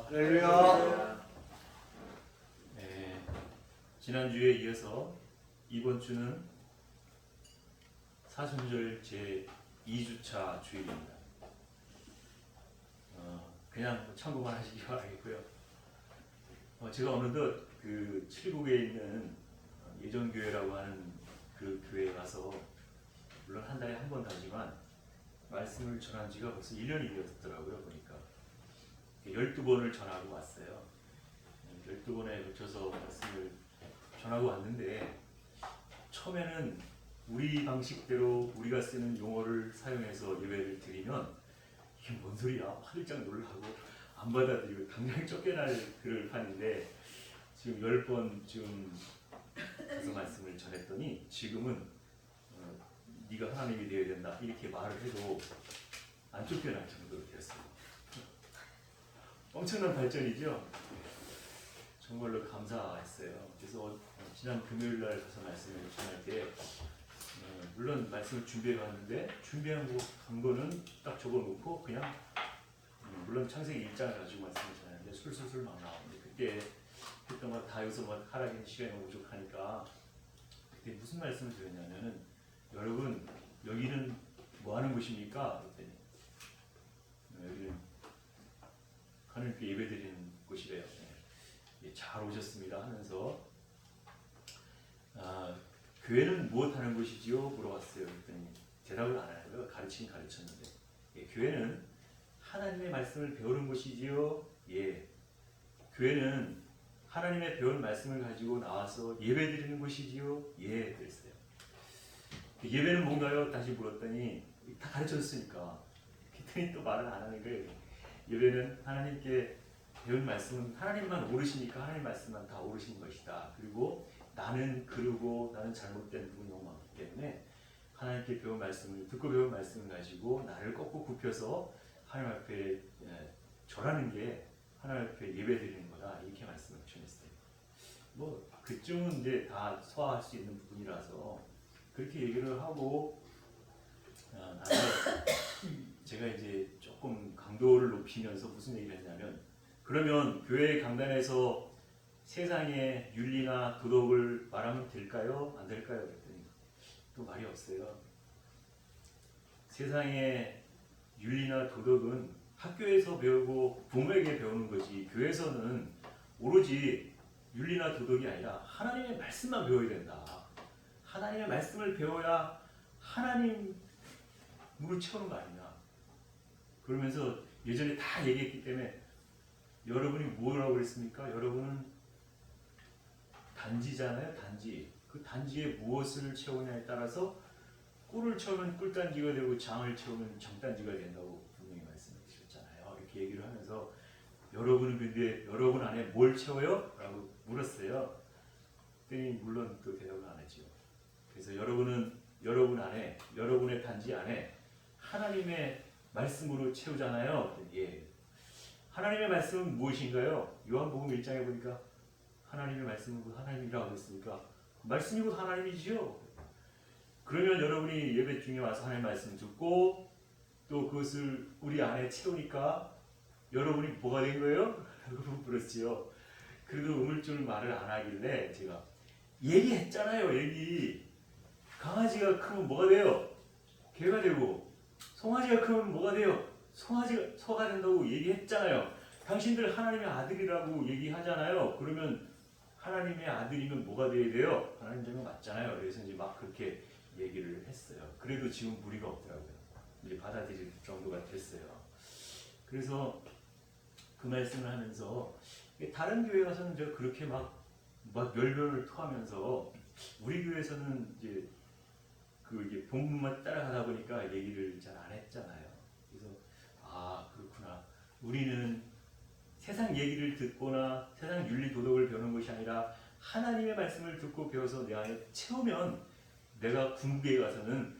할렐루야. 네, 지난주에 이어서 이번 주는 사순절 제 2주차 주일입니다. 그냥 참고만 하시기 바라겠고요. 제가 어느덧 그 칠곡에 있는 예정교회라고 하는 그 교회에 가서 물론 한 달에 한 번 가지만 말씀을 전한 지가 벌써 1년이 되었더라고요. 보니까 12번을 전하고 왔어요. 12번에 걸쳐서 말씀을 전하고 왔는데 처음에는 우리 방식대로 우리가 쓰는 용어를 사용해서 예배를 드리면 이게 뭔 소리야? 화들짝 놀라고 안 받아들이고 당장 쫓겨날 그럴 판인데 지금 10번쯤 가서 말씀을 전했더니 지금은 네가 하나님이 되어야 된다 이렇게 말을 해도 안 쫓겨날 정도로 되었어요. 엄청난 발전이죠. 정말로 감사했어요. 그래서 지난 금요일 날 가서 말씀을 전할 때 물론 말씀을 준비해 갔는데 준비한 거는 딱 적어놓고 그냥 물론 창세기 1장을 가지고 말씀을 전하는데 술술술 막 나오는데 그때 막 다 여기서 막 하라는 시간이 너무 부족하니까 그때 무슨 말씀을 드렸냐면은 여러분 여기는 뭐 하는 곳입니까? 그랬더니 여기는 하나님께 예배드리는 곳이래요. 네. 잘 오셨습니다 하면서 교회는 무엇 하는 곳이지요? 물어봤어요. 그랬더니 대답을 안 하고요. 가르치긴 가르쳤는데 교회는 하나님의 말씀을 배우는 곳이지요? 예. 교회는 하나님의 배운 말씀을 가지고 나와서 예배드리는 곳이지요? 예. 그랬어요. 예배는 뭔가요? 다시 물었더니 다 가르쳤으니까 그랬더니 또 말을 안 하는 거예요. 예배는 하나님께 배운 말씀은 하나님만 오르시니까 하나님 말씀만 다 오르신 것이다. 그리고 나는 그르고 나는 잘못된 부분이 너무 많기 때문에 하나님께 배운 말씀을 듣고 배운 말씀을 가지고 나를 꺾고 굽혀서 하나님 앞에 절하는 게 하나님 앞에 예배드리는 거다. 이렇게 말씀을 전했어요. 뭐 그쯤은 이제 다 소화할 수 있는 부분이라서 그렇게 얘기를 하고 나는 제가 이제 조금 강도를 높이면서 무슨 얘기를 했냐면 그러면 교회 강단에서 세상의 윤리나 도덕을 말하면 될까요? 안 될까요? 그랬더니 또 말이 없어요. 세상의 윤리나 도덕은 학교에서 배우고 부모에게 배우는 거지 교회에서는 오로지 윤리나 도덕이 아니라 하나님의 말씀만 배워야 된다. 하나님의 말씀을 배워야 하나님으로 채우는 거 아니냐. 그러면서 예전에 다 얘기했기 때문에 여러분이 뭐라고 그랬습니까? 여러분은 단지잖아요. 단지. 그 단지에 무엇을 채우냐에 따라서 꿀을 채우면 꿀단지가 되고 장을 채우면 정단지가 된다고 분명히 말씀해 주셨잖아요. 이렇게 얘기를 하면서 여러분은 근데 여러분 안에 뭘 채워요? 라고 물었어요. 그랬더니 물론 또 대답을 안 했죠. 그래서 여러분은 여러분 안에 여러분의 단지 안에 하나님의 말씀으로 채우잖아요. 예. 하나님의 말씀은 무엇인가요? 요한복음 1장에 보니까 하나님의 말씀은 하나님이라고 했으니까 말씀이고 하나님이지요. 그러면 여러분이 예배 중에 와서 하나님의 말씀 듣고 또 그것을 우리 안에 채우니까 여러분이 뭐가 된 거예요? 라고 물었지요. 그래도 우물쭈물 말을 안 하길래 제가 얘기했잖아요. 얘기. 강아지가 크면 뭐가 돼요? 개가 되고 송아지가 크면 뭐가 돼요? 송아지가 소가 된다고 얘기했잖아요. 당신들 하나님의 아들이라고 얘기하잖아요. 그러면 하나님의 아들이면 뭐가 돼야 돼요? 하나님 되면 맞잖아요. 그래서 이제 막 그렇게 얘기를 했어요. 그래도 지금 무리가 없더라고요. 이제 받아들일 정도가 됐어요. 그래서 그 말씀을 하면서 다른 교회 가서는 저 그렇게 막 열변을 토하면서 우리 교회에서는 이제 그 이게 본문만 따라가다 보니까 얘기를 잘 안 했잖아요. 그래서 그렇구나. 우리는 세상 얘기를 듣거나 세상 윤리 도덕을 배우는 것이 아니라 하나님의 말씀을 듣고 배워서 내 안에 채우면 내가 궁극에 가서는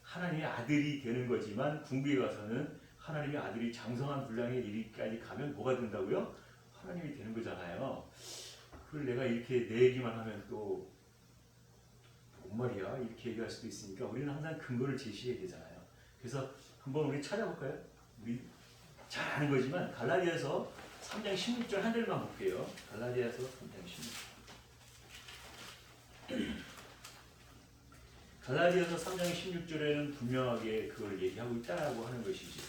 하나님의 아들이 되는 거지만 궁극에 가서는 하나님의 아들이 장성한 분량에 이르기까지 가면 뭐가 된다고요? 하나님이 되는 거잖아요. 그걸 내가 이렇게 내 얘기만 하면 또 뭔 말이야? 이렇게 얘기할 수도 있으니까 우리는 항상 근거를 제시해야 되잖아요. 그래서 한번 우리 찾아볼까요? 우리 잘 아는 거지만 갈라디아서 3장 16절 한 절만 볼게요. 갈라디아서 3장 16절. 갈라디아서 3장 16절에는 분명하게 그걸 얘기하고 있다라고 하는 것이지.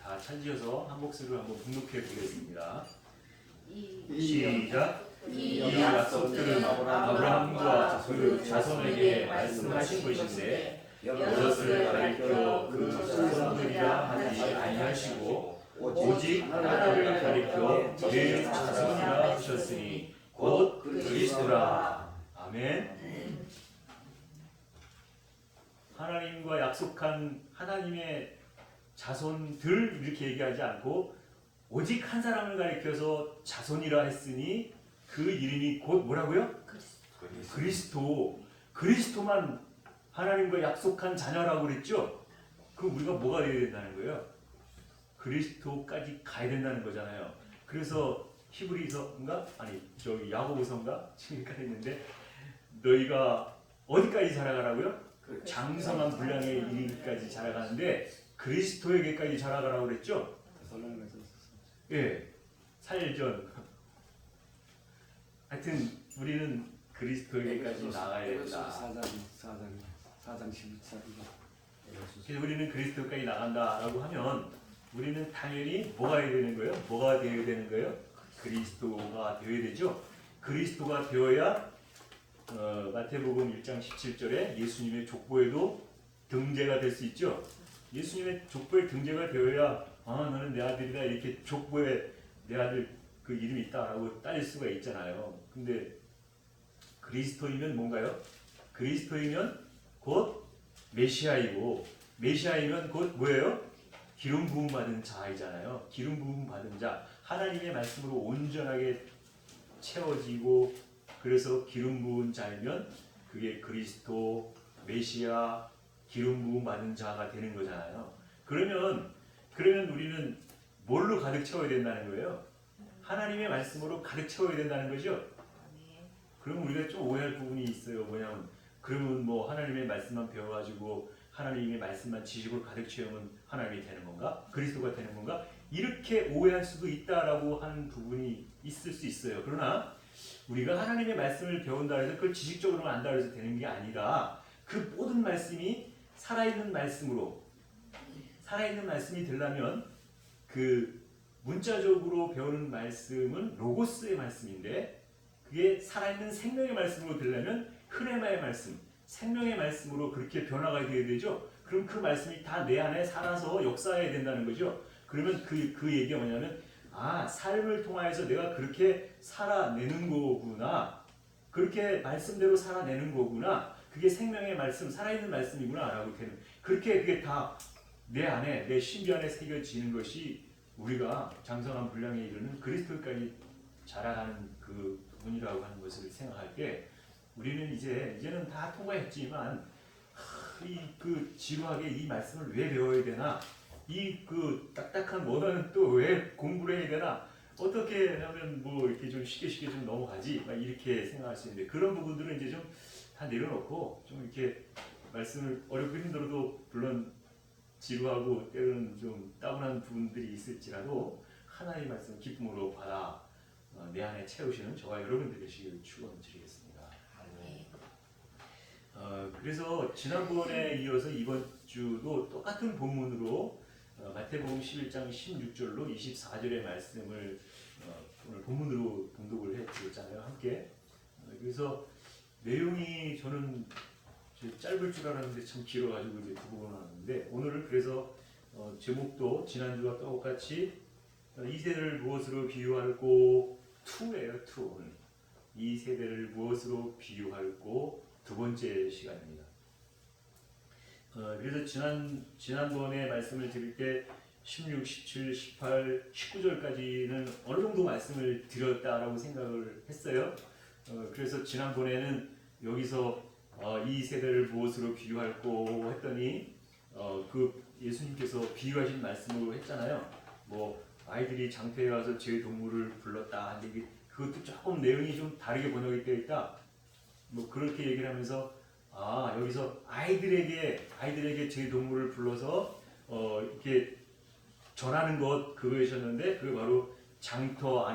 다 찾으셔서 한 목소리로 한번 분독해 보겠습니다. 시작. 이 약속들은 아브라함과 그 자손에게 말씀하신 것인데 이것을 가리켜 그 자손들이라 하지 아니하시고 오직 하나님을 가리켜 그 자손이라 하셨으니 곧 그리스도라. 아멘. 하나님과 약속한 하나님의 자손들 이렇게 얘기하지 않고 오직 한 사람을 가리켜서 자손이라 했으니 그 이름이 곧 뭐라고요? 그리스도. 그리스도만 하나님과 약속한 자녀라고 그랬죠? 그럼 우리가 뭐가 되어야 된다는 거예요? 그리스도까지 가야 된다는 거잖아요. 그래서 히브리서인가? 아니 저기 야고보서인가? 지금 헷갈리는데 너희가 어디까지 자라가라고요? 장성한 분량에 이르기까지 자라가는데 그리스도에게까지 자라가라고 그랬죠? 예, 살전. 하여튼 우리는 그리스도에게까지 나가야 된다. 4장 11절이고. 그래서 우리는 그리스도까지 나간다라고 하면 우리는 당연히 뭐가 해야 되는 거예요? 뭐가 되어야 되는 거예요? 그리스도가 되어야 되죠. 그리스도가 되어야 마태복음 1장 17절에 예수님의 족보에도 등재가 될 수 있죠. 예수님의 족보에 등재가 되어야 너는 내 아들이다 이렇게 족보에 내 아들 그 이름이 있다라고 따질 수가 있잖아요. 근데 그리스도이면 뭔가요? 그리스도이면 곧 메시아이고 메시아이면 곧 뭐예요? 기름 부음 받은 자이잖아요. 기름 부음 받은 자, 하나님의 말씀으로 온전하게 채워지고 그래서 기름 부은 자이면 그게 그리스도, 메시아, 기름 부음 받은 자가 되는 거잖아요. 그러면 우리는 뭘로 가득 채워야 된다는 거예요? 하나님의 말씀으로 가득 채워야 된다는 거죠. 그럼 우리가 좀 오해할 부분이 있어요. 뭐냐면 그러면 뭐 하나님의 말씀만 배워가지고 하나님의 말씀만 지식으로 가득 채우면 하나님이 되는 건가? 그리스도가 되는 건가? 이렇게 오해할 수도 있다라고 하는 부분이 있을 수 있어요. 그러나 우리가 하나님의 말씀을 배운다 해서 그걸 지식적으로만 안다 해서 되는 게 아니라 그 모든 말씀이 살아있는 말씀으로 살아있는 말씀이 되려면 그 문자적으로 배우는 말씀은 로고스의 말씀인데 그게 살아있는 생명의 말씀으로 되려면 흐레마의 말씀, 생명의 말씀으로 그렇게 변화가 되어야 되죠. 그럼 그 말씀이 다 내 안에 살아서 역사해야 된다는 거죠. 그러면 그 얘기가 뭐냐면 삶을 통하여서 내가 그렇게 살아내는 거구나. 그렇게 말씀대로 살아내는 거구나. 그게 생명의 말씀, 살아있는 말씀이구나 라고 되는. 그렇게 그게 다 내 안에, 내 신비 안에 새겨지는 것이 우리가 장성한 분량에 이르는 그리스도까지 자라가는 그 부분이라고 하는 것을 생각할 때 우리는 이제는 다 통과했지만 그 지루하게 이 말씀을 왜 배워야 되나? 이 그 딱딱한 원어는 또 왜 공부를 해야 되나? 어떻게 하면 뭐 이렇게 좀 쉽게 좀 넘어가지? 막 이렇게 생각할 수 있는데 그런 부분들은 이제 좀 다 내려놓고 좀 이렇게 말씀을 어렵고 힘들어도 물론 지루하고 때로는 좀 따분한 부분들이 있을지라도 하나님의 말씀을 기쁨으로 받아 내 안에 채우시는 저와 여러분들 되시길 축원드리겠습니다. 그래서 지난번에 이어서 이번 주도 똑같은 본문으로 마태복음 11장 16절로 24절의 말씀을 오늘 본문으로 봉독을 해드렸잖아요. 함께. 그래서 내용이 저는 짧을 줄 알았는데 참 길어가지고 이제 두 부분 나왔는데 오늘은 그래서 제목도 지난주와 똑같이 이 세대를 무엇으로 비유할고 2예요. 2. 이 세대를 무엇으로 비유할고 두 번째 시간입니다. 그래서 지난번에 말씀을 드릴 때 16, 17, 18, 19절까지는 어느 정도 말씀을 드렸다라고 생각을 했어요. 그래서 지난번에는 여기서 이 세대를 무엇으로 비유할고 했더니 그 예수님께서 비유하신 말씀으로 했잖아요. 뭐 아이들이 장터에 가서 제 동물을 불렀다. 근데 그것도 조금 내용이 좀 다르게 번역이 되어 있다. 뭐 그렇게 얘기를 하면서 여기서 아이들에게 제 동물을 불러서 이렇게 전하는 것 그거이셨는데 그게 바로 장터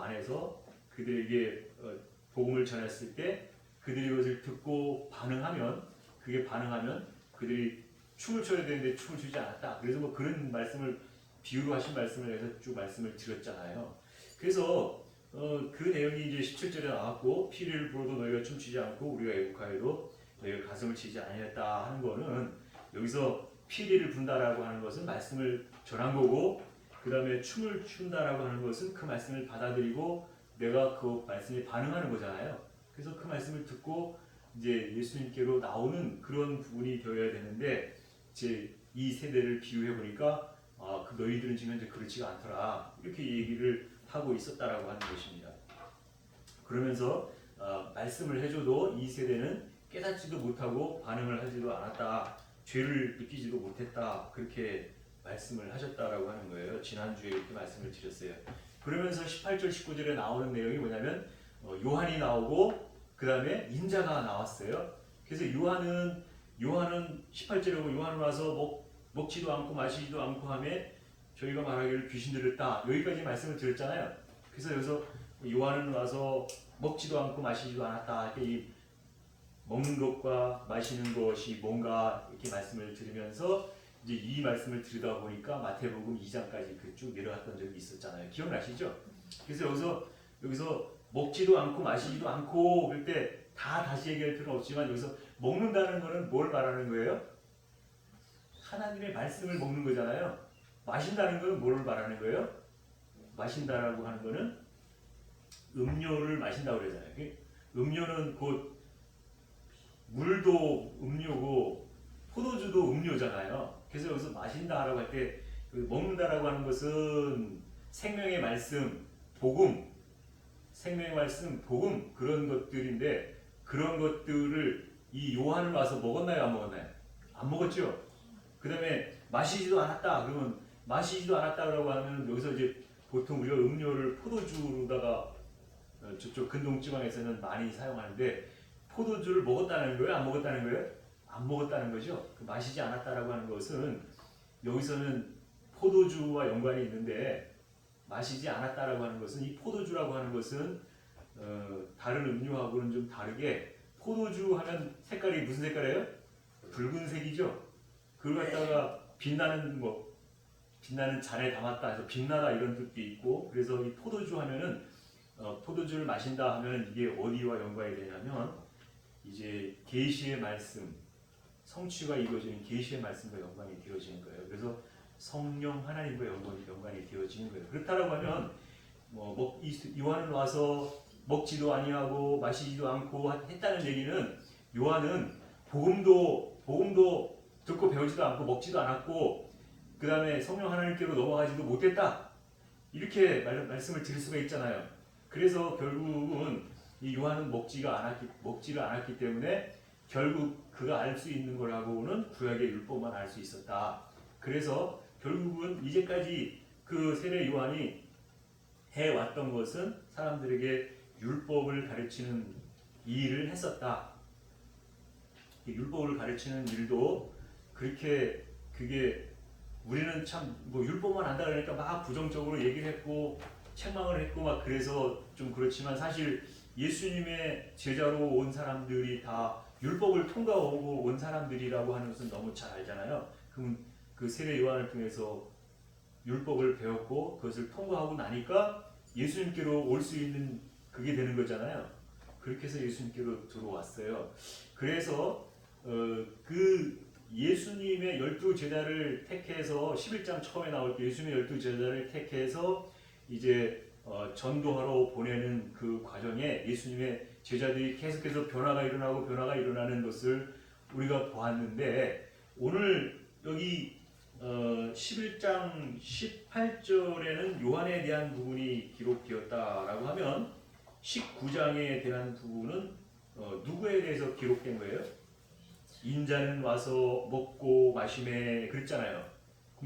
안에서 그들에게 복음을 전했을 때 그들이 그것을 듣고 반응하면 그들이 춤을 춰야 되는데 춤을 추지 않았다. 그래서 뭐 그런 말씀을 비유로 하신 말씀을 해서 쭉 말씀을 드렸잖아요. 그래서 그 내용이 이제 17절에 나왔고 피리를 불어도 너희가 춤추지 않고 우리가 애국하여도 너희가 가슴을 치지 아니했다 하는 거는 여기서 피리를 분다라고 하는 것은 말씀을 전한 거고 그 다음에 춤을 춘다라고 하는 것은 그 말씀을 받아들이고 내가 그 말씀에 반응하는 거잖아요. 그래서 그 말씀을 듣고 이제 예수님께로 나오는 그런 부분이 되어야 되는데 이제 이 세대를 비유해 보니까 그 너희들은 지금 이제 그렇지가 않더라 이렇게 얘기를 하고 있었다라고 하는 것입니다. 그러면서 말씀을 해줘도 이 세대는 깨닫지도 못하고 반응을 하지도 않았다, 죄를 느끼지도 못했다 그렇게 말씀을 하셨다라고 하는 거예요. 지난주에 이렇게 말씀을 드렸어요. 그러면서 18절 19절에 나오는 내용이 뭐냐면 요한이 나오고 그 다음에 인자가 나왔어요. 그래서 요한은 18절에 보면 요한은 와서 먹지도 않고 마시지도 않고 하매 저희가 말하기를 귀신 들었다 여기까지 말씀을 드렸잖아요. 그래서 여기서 요한은 와서 먹지도 않고 마시지도 않았다. 이 먹는 것과 마시는 것이 뭔가 이렇게 말씀을 들으면서 이제 이 말씀을 들으다 보니까 마태복음 2장까지 쭉 내려갔던 적이 있었잖아요. 기억나시죠? 그래서 여기서 먹지도 않고 마시지도 않고 그럴 때 다시 얘기할 필요는 없지만 여기서 먹는다는 거는 뭘 말하는 거예요? 하나님의 말씀을 먹는 거잖아요. 마신다는 거는 뭘 말하는 거예요? 마신다라고 하는 거는 음료를 마신다고 그러잖아요. 음료는 곧 물도 음료고 포도주도 음료잖아요. 그래서 여기서 마신다라고 할 때 먹는다라고 하는 것은 생명의 말씀, 복음, 생명의 말씀, 복음 그런 것들인데 그런 것들을 이 요한을 와서 먹었나요? 안 먹었나요? 안 먹었죠. 그 다음에 마시지도 않았다. 그러면 마시지도 않았다라고 하면 여기서 이제 보통 우리가 음료를 포도주로다가 저쪽 근동지방에서는 많이 사용하는데 포도주를 먹었다는 거예요? 안 먹었다는 거예요? 안 먹었다는 거죠. 마시지 않았다라고 하는 것은 여기서는 포도주와 연관이 있는데 마시지 않았다라고 하는 것은 이 포도주라고 하는 것은 다른 음료하고는 좀 다르게 포도주 하면 색깔이 무슨 색깔이에요? 붉은색이죠. 그걸 갖다가 빛나는 잔에 담았다 해서 빛나다 이런 뜻도 있고 그래서 이 포도주 하면은 포도주를 마신다 하면 이게 어디와 연관이 되냐면 이제 계시의 말씀 성취가 이루어지는 계시의 말씀과 연관이 되어지는 거예요. 그래서 성령 하나님과 연관이 되어지는 거예요. 그렇다라고 하면 요한은 와서 먹지도 아니하고 마시지도 않고 했다는 얘기는 요한은 복음도 듣고 배우지도 않고 먹지도 않았고 그 다음에 성령 하나님께로 넘어가지도 못했다 이렇게 말씀을 드릴 수가 있잖아요. 그래서 결국은 이 요한은 먹지를 않았기 때문에 결국 그가 알 수 있는 거라고는 구약의 율법만 알 수 있었다. 그래서 결국은 이제까지 그 세례 요한이 해왔던 것은 사람들에게 율법을 가르치는 일을 했었다. 율법을 가르치는 일도 그렇게 그게 우리는 참 율법만 안다 그러니까 막 부정적으로 얘기를 했고 책망을 했고 막 그래서 좀 그렇지만 사실 예수님의 제자로 온 사람들이 다 율법을 통과하고 온 사람들이라고 하는 것은 너무 잘 알잖아요. 그럼 그 세례 요한을 통해서 율법을 배웠고 그것을 통과하고 나니까 예수님께로 올 수 있는 그게 되는 거잖아요. 그렇게 해서 예수님께로 들어왔어요. 그래서 그 예수님의 12제자를 택해서 11장 처음에 나올 때 예수님의 12제자를 택해서 이제 전도하러 보내는 그 과정에 예수님의 제자들이 계속해서 변화가 일어나는 것을 우리가 보았는데 오늘 여기 11장 18절에는 요한에 대한 부분이 기록되었다라고 하면 19장에 대한 부분은 누구에 대해서 기록된 거예요? 인자는 와서 먹고 마시매 그랬잖아요.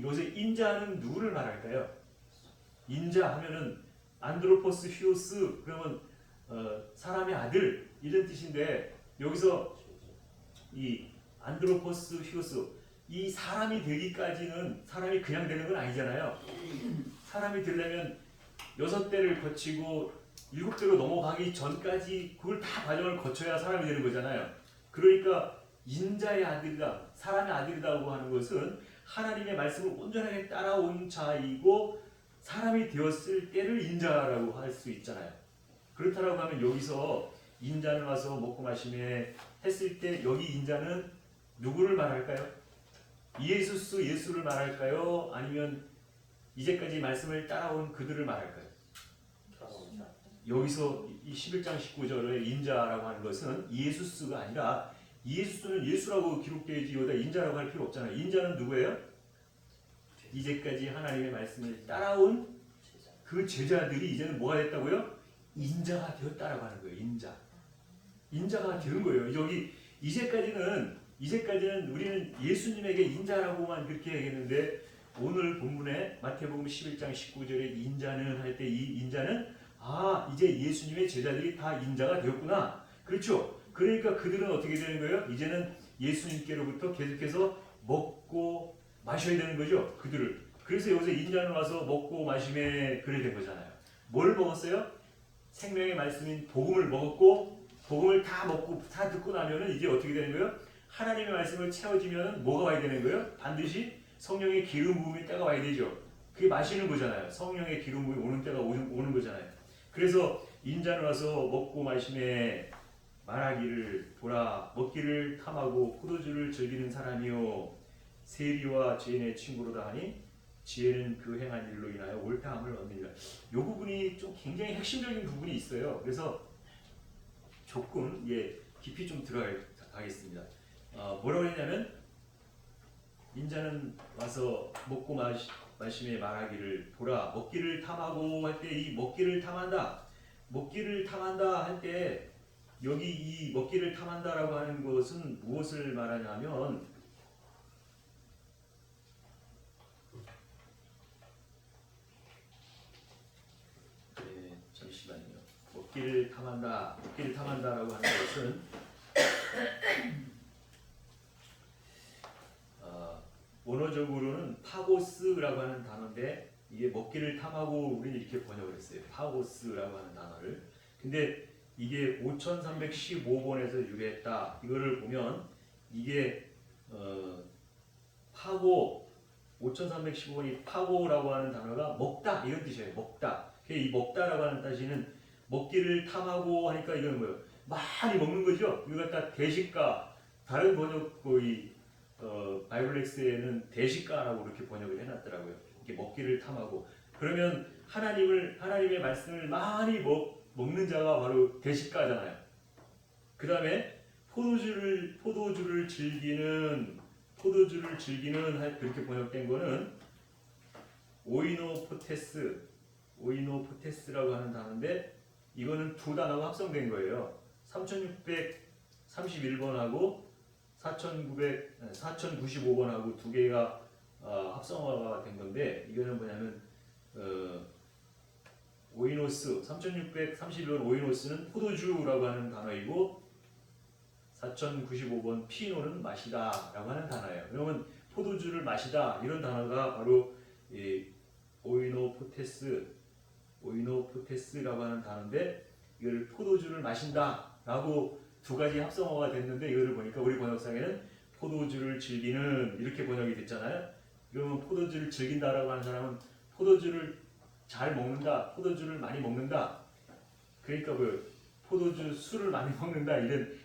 여기서 인자는 누구를 말할까요? 인자 하면은 안드로포스 휴오스 그러면 사람의 아들 이런 뜻인데 여기서 이 안드로포스 휴오스 이 사람이 되기까지는 사람이 그냥 되는 건 아니잖아요. 사람이 되려면 6대를 거치고 7대로 넘어가기 전까지 그걸 다 과정을 거쳐야 사람이 되는 거잖아요. 그러니까 인자의 아들이다, 사람의 아들이라고 하는 것은 하나님의 말씀을 온전하게 따라온 자이고 사람이 되었을 때를 인자라고 할 수 있잖아요. 그렇다라고 하면 여기서 인자는 와서 먹고 마시며 했을 때 여기 인자는 누구를 말할까요? 예수를 말할까요? 아니면 이제까지 말씀을 따라온 그들을 말할까요? 여기서 이 11장 19절의 인자라고 하는 것은 예수스가 아니라 예수는 예수라고 기록되어 있지 여기다 인자라고 할 필요 없잖아요. 인자는 누구예요? 이제까지 하나님의 말씀을 따라온 그 제자들이 이제는 뭐가 됐다고요? 인자가 되었다라고 하는 거예요. 인자가 되는 거예요. 여기 이제까지는 우리는 예수님에게 인자라고만 그렇게 얘기했는데 오늘 본문에 마태복음 11장 19절에 인자는 할 때 이 인자는 이제 예수님의 제자들이 다 인자가 되었구나. 그렇죠? 그러니까 그들은 어떻게 되는 거예요? 이제는 예수님께로부터 계속해서 먹고 마셔야 되는 거죠. 그들을. 그래서 여기서 인자는 와서 먹고 마시매 그래 된 거잖아요. 뭘 먹었어요? 생명의 말씀인 복음을 먹었고 복음을 다 먹고 다 듣고 나면은 이제 어떻게 되는 거예요? 하나님의 말씀을 채워지면 뭐가 와야 되는 거예요? 반드시 성령의 기름 부음의 때가 와야 되죠. 그게 마시는 거잖아요. 성령의 기름 부음이 오는 때가 오는 거잖아요. 그래서 인자는 와서 먹고 마시매 말하기를 보라 먹기를 탐하고 포도주를 즐기는 사람이요 세리와 죄인의 친구로다 하니 지혜는 그 행한 일로 인하여 옳다함을 얻느니라. 이 부분이 좀 굉장히 핵심적인 부분이 있어요. 그래서 조금 깊이 좀 들어가겠습니다. 뭐라고 했냐면 인자는 와서 먹고 마시며 말하기를 보라 먹기를 탐하고 할 때 이 먹기를 탐한다 할 때 여기 이 먹기를 탐한다라고 하는 것은 무엇을 말하냐면 잠시만요. 먹기를 탐한다라고 하는 것은 원어적으로는 파고스라고 하는 단어인데 이게 먹기를 탐하고 우리는 이렇게 번역을 했어요. 파고스라고 하는 단어를. 근데 이게 5315번에서 유래했다. 이거를 보면 이게 파고 5315번이 파고라고 하는 단어가 먹다 이런 뜻이에요. 먹다. 이 먹다라고 하는 뜻은 먹기를 탐하고 하니까 이건 뭐예요? 많이 먹는 거죠. 이거 갖다 대식가 다른 번역 바이블렉스에는 대식가라고 이렇게 번역을 해놨더라고요. 이렇게 먹기를 탐하고 그러면 하나님의 말씀을 많이 먹는 자가 바로 대식가잖아요. 그 다음에 포도주를 즐기는 그렇게 번역된 거는 오이노포테스라고 하는 단어인데 이거는 두 단어가 합성된 거예요. 3631번하고 4095번하고 두 개가 합성화가 된 건데 이거는 뭐냐면 오이노스 3631번 오이노스는 포도주라고 하는 단어이고 4095번 피노는 마시다라고 하는 단어예요. 그러면 포도주를 마시다 이런 단어가 바로 오이노포테스라고 하는 단어인데 이걸 포도주를 마신다라고 두 가지 합성어가 됐는데 이거를 보니까 우리 번역상에는 포도주를 즐기는 이렇게 번역이 됐잖아요. 그러면 포도주를 즐긴다라고 하는 사람은 포도주를 잘 먹는다, 포도주를 많이 먹는다. 그러니까 술을 많이 먹는다 이런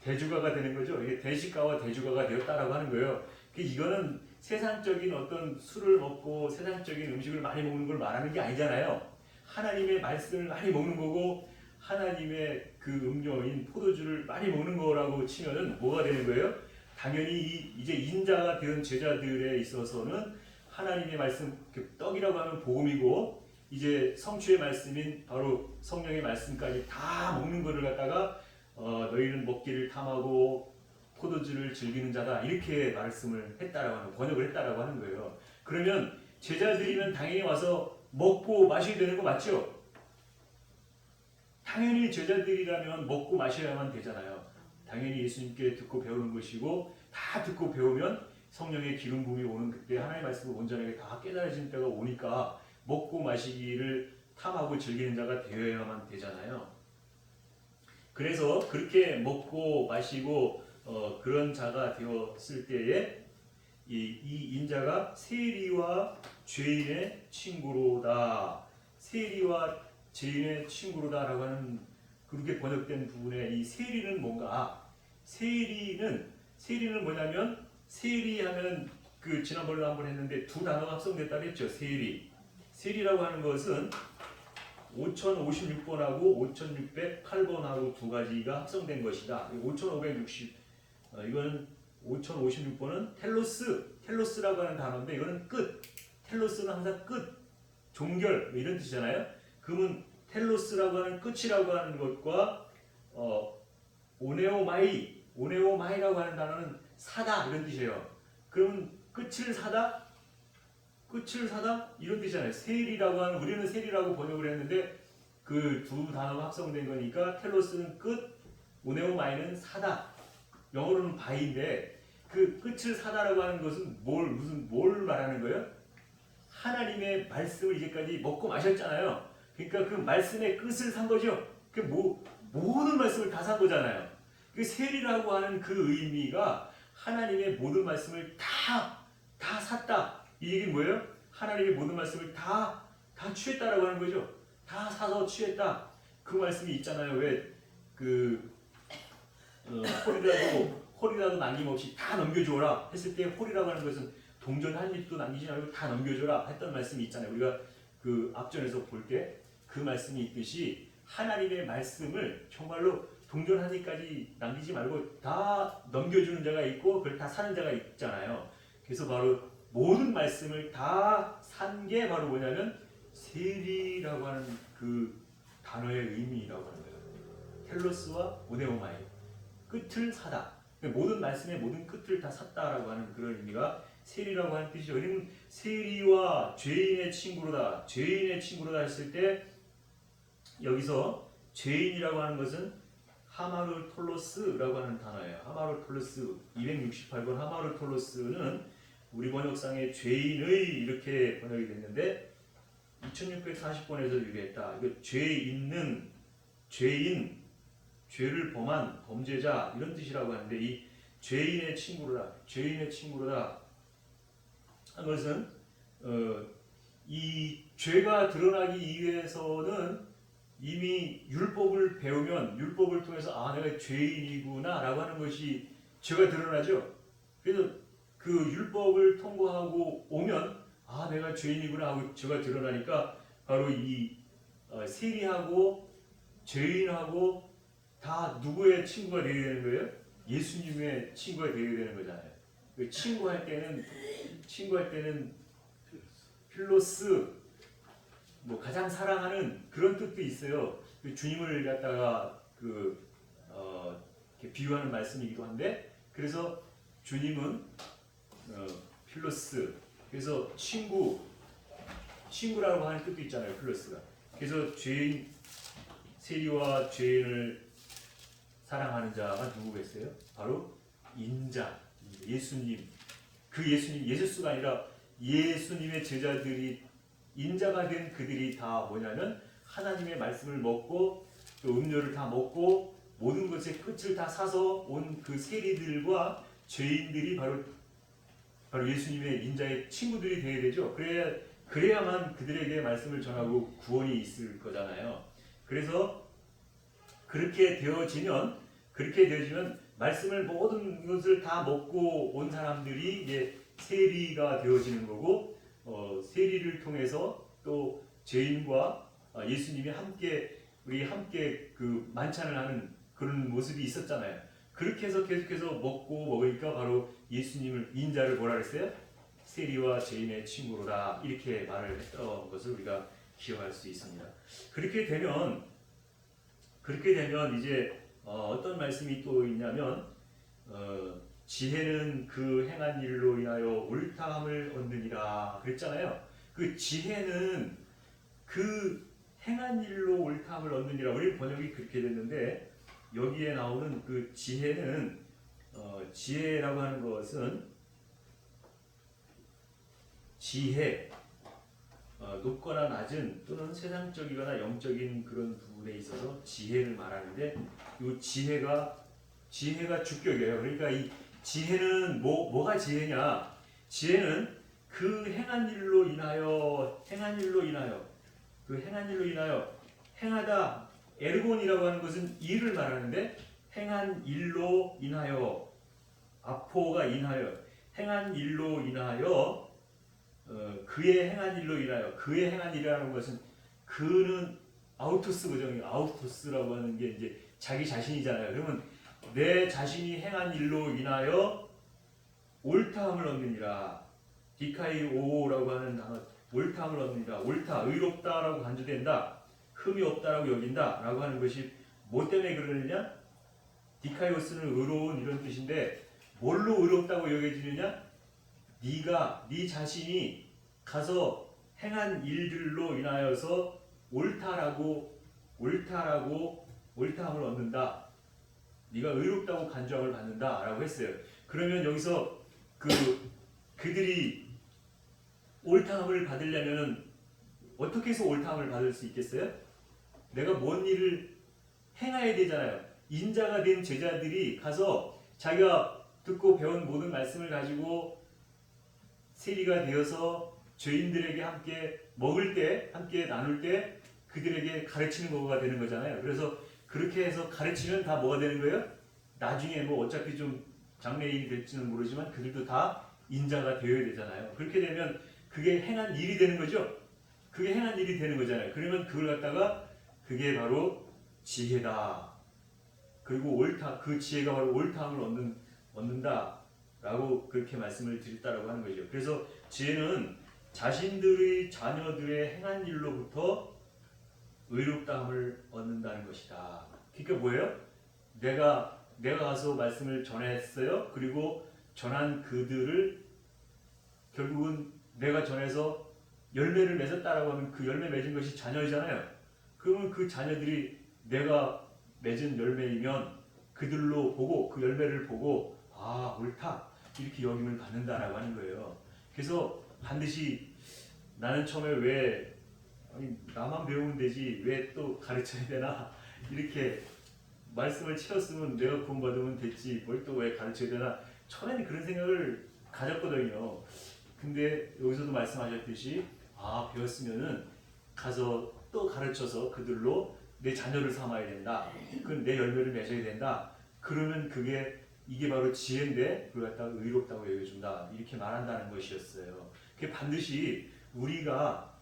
대주가가 되는 거죠. 이게 대식가와 대주가가 되었다라고 하는 거예요. 이거는 세상적인 어떤 술을 먹고 세상적인 음식을 많이 먹는 걸 말하는 게 아니잖아요. 하나님의 말씀을 많이 먹는 거고 하나님의 그 음료인 포도주를 많이 먹는 거라고 치면은 뭐가 되는 거예요? 당연히 이제 인자가 된 제자들에 있어서는 하나님의 말씀, 떡이라고 하면 복음이고 이제 성취의 말씀인 바로 성령의 말씀까지 다 먹는 거를 갖다가 너희는 먹기를 탐하고 포도주를 즐기는 자다 이렇게 말씀을 했다라고 하는 번역을 했다라고 하는 거예요. 그러면 제자들이면 당연히 와서 먹고 마셔야 되는 거 맞죠? 당연히 제자들이라면 먹고 마셔야만 되잖아요. 당연히 예수님께 듣고 배우는 것이고 다 듣고 배우면 성령의 기름 부음이 오는 그때 하나님의 말씀을 온전하게 다 깨달아지는 때가 오니까 먹고 마시기를 탐하고 즐기는 자가 되어야만 되잖아요. 그래서 그렇게 먹고 마시고 그런 자가 되었을 때에 이 인자가 세리와 죄인의 친구로다. 세리와 죄인의 친구로다라고 하는 그렇게 번역된 부분에 이 세리는 뭔가? 세리는 뭐냐면 세리하면 그 지난번에 한번 했는데 두 단어가 합성됐다고 했죠. 세리라고 하는 것은 5056번하고 5608번하고 두 가지가 합성된 것이다. 5560 이거는 5056번은 텔로스라고 하는 단어인데 이거는 끝. 텔로스는 항상 끝, 종결 이런 뜻이잖아요. 그러면 텔로스라고 하는 끝이라고 하는 것과 오네오마이라고 하는 단어는 사다 이런 뜻이에요. 그러면 끝을 사다 이런 뜻이잖아요. 세리라고 하는 우리는 세리라고 번역을 했는데 그 두 단어가 합성된 거니까 텔로스는 끝, 오네오마이는 사다. 영어로는 바인데 그 끝을 사다라고 하는 것은 뭘 말하는 거예요? 하나님의 말씀을 이제까지 먹고 마셨잖아요. 그러니까 그 말씀의 끝을 산 거죠. 그 모든 말씀을 다 산 거잖아요. 그 세리라고 하는 그 의미가 하나님의 모든 말씀을 다 샀다. 이 얘기는 뭐예요? 하나님의 모든 말씀을 다 취했다라고 하는 거죠. 다 사서 취했다. 그 말씀이 있잖아요. 왜 홀이라도 남김없이 다 넘겨줘라 했을 때 홀이라고 하는 것은 동전 한 입도 남기지 말고 다 넘겨줘라 했던 말씀이 있잖아요. 우리가 그 앞전에서 볼 때 그 말씀이 있듯이 하나님의 말씀을 정말로 동전 한 입까지 남기지 말고 다 넘겨주는 자가 있고 그걸 다 사는 자가 있잖아요. 그래서 바로 모든 말씀을 다 산 게 바로 뭐냐면 세리라고 하는 그 단어의 의미라고 하는 거예요. 텔로스와 오네오마이 끝을 사다. 모든 말씀의 모든 끝을 다 샀다라고 하는 그런 의미가 세리라고 하는 뜻이죠. 왜냐면 세리와 죄인의 친구로다. 죄인의 친구로다 했을 때 여기서 죄인이라고 하는 것은 하마르톨로스라고 하는 단어예요. 하마르톨로스 268번 하마르톨로스는 우리 번역상에 죄인의 이렇게 번역이 됐는데 2640번에서 유래했다. 이거 죄인, 죄를 범한 범죄자 이런 뜻이라고 하는데 이 죄인의 친구로다 한 것은 이 죄가 드러나기 위해서는 이미 율법을 배우면 율법을 통해서 내가 죄인이구나 라고 하는 것이 죄가 드러나죠. 그래서 그 율법을 통과하고 오면 내가 죄인이구나 하고 죄가 드러나니까 바로 이 세리하고 죄인하고 다 누구의 친구가 되어야 되는 거예요? 예수님의 친구가 되어야 되는 거잖아요. 친구할 때는 필로스 가장 사랑하는 그런 뜻도 있어요. 주님을 갖다가 이렇게 비유하는 말씀이기도 한데 그래서 주님은 필로스 그래서 친구라고 하는 뜻도 있잖아요. 필로스가 그래서 세리와 죄인을 사랑하는 자가 누구겠어요? 바로 인자 예수님. 그 예수가 아니라 예수님의 제자들이 인자가 된 그들이 다 뭐냐면 하나님의 말씀을 먹고 또 음료를 다 먹고 모든 것의 끝을 다 사서 온 그 세리들과 죄인들이 바로 예수님의 인자의 친구들이 되어야 되죠. 그래야만 그들에게 말씀을 전하고 구원이 있을 거잖아요. 그래서 그렇게 되어지면 말씀을 모든 것을 다 먹고 온 사람들이 이제 세리가 되어지는 거고 세리를 통해서 또 죄인과 예수님이 우리 함께 그 만찬을 하는 그런 모습이 있었잖아요. 그렇게 해서 계속해서 먹으니까 바로 예수님을 인자를 뭐라 그랬어요? 세리와 죄인의 친구로다 이렇게 말을 했던 것을 우리가 기억할 수 있습니다. 그렇게 되면 이제 어떤 말씀이 또 있냐면 지혜는 그 행한 일로 인하여 옳다함을 얻느니라 그랬잖아요. 그 지혜는 그 행한 일로 옳다함을 얻느니라 우리 번역이 그렇게 됐는데 여기에 나오는 그 지혜는 지혜라고 하는 것은 지혜, 높거나 낮은 또는 세상적이거나 영적인 그런 부분에 있어서 지혜를 말하는데 이 지혜가 주격이에요. 그러니까 이 지혜는 뭐가 지혜냐? 지혜는 그 행한 일로 인하여 행하다 에르곤이라고 하는 것은 일을 말하는데 행한 일로 인하여 아포가 인하여 행한 일로 인하여 그의 행한 일이라는 것은 그는 아우토스 거정이에요. 아우토스라고 하는 게 이제 자기 자신이잖아요. 그러면 내 자신이 행한 일로 인하여 옳다함을 얻느니라. 디카이오라고 하는 단어 옳다함을 얻느니라. 옳다, 의롭다라고 간주된다. 흠이 없다라고 여긴다라고 하는 것이 뭐 때문에 그러느냐? 디카이오스는 의로운 이런 뜻인데 뭘로 의롭다고 여겨지느냐? 네 자신이 가서 행한 일들로 인하여서 옳다함을 얻는다. 네가 의롭다고 간주함을 받는다라고 했어요. 그러면 여기서 그들이 옳다함을 받으려면은 어떻게 해서 옳다함을 받을 수 있겠어요? 내가 뭔 일을 행해야 되잖아요. 인자가 된 제자들이 가서 자기가 듣고 배운 모든 말씀을 가지고 세리가 되어서 죄인들에게 함께 먹을 때, 함께 나눌 때 그들에게 가르치는 거가 되는 거잖아요. 그래서 그렇게 해서 가르치면 다 뭐가 되는 거예요? 나중에 뭐 어차피 좀 장래인이 될지는 모르지만 그들도 다 인자가 되어야 되잖아요. 그렇게 되면 그게 행한 일이 되는 거죠. 그게 행한 일이 되는 거잖아요. 그러면 그걸 갖다가 그게 바로 지혜다. 그리고 옳다. 그 지혜가 바로 옳다함을 얻는다라고 그렇게 말씀을 드렸다라고 하는 거죠. 그래서 지혜는 자신들의 자녀들의 행한 일로부터 의롭다함을 얻는다는 것이다. 그러니까 뭐예요? 내가 가서 말씀을 전했어요. 그리고 전한 그들을 결국은 내가 전해서 열매를 맺었다라고 하면 그 열매 맺은 것이 자녀이잖아요. 그러면 그 자녀들이 내가 맺은 열매이면 그들로 보고 그 열매를 보고 아 옳다 이렇게 여김을 받는다라고 하는 거예요. 그래서 반드시 나는 처음에 나만 배우면 되지 왜 또 가르쳐야 되나 이렇게 말씀을 채웠으면 내가 구원받으면 됐지 뭘 또 왜 가르쳐야 되나 처음에는 그런 생각을 가졌거든요. 근데 여기서도 말씀하셨듯이 배웠으면은 가서 또 가르쳐서 그들로 내 자녀를 삼아야 된다. 그건 내 열매를 맺어야 된다. 그러면 이게 바로 지혜인데 그걸 갖다가 의롭다고 여겨준다. 이렇게 말한다는 것이었어요. 그게 반드시 우리가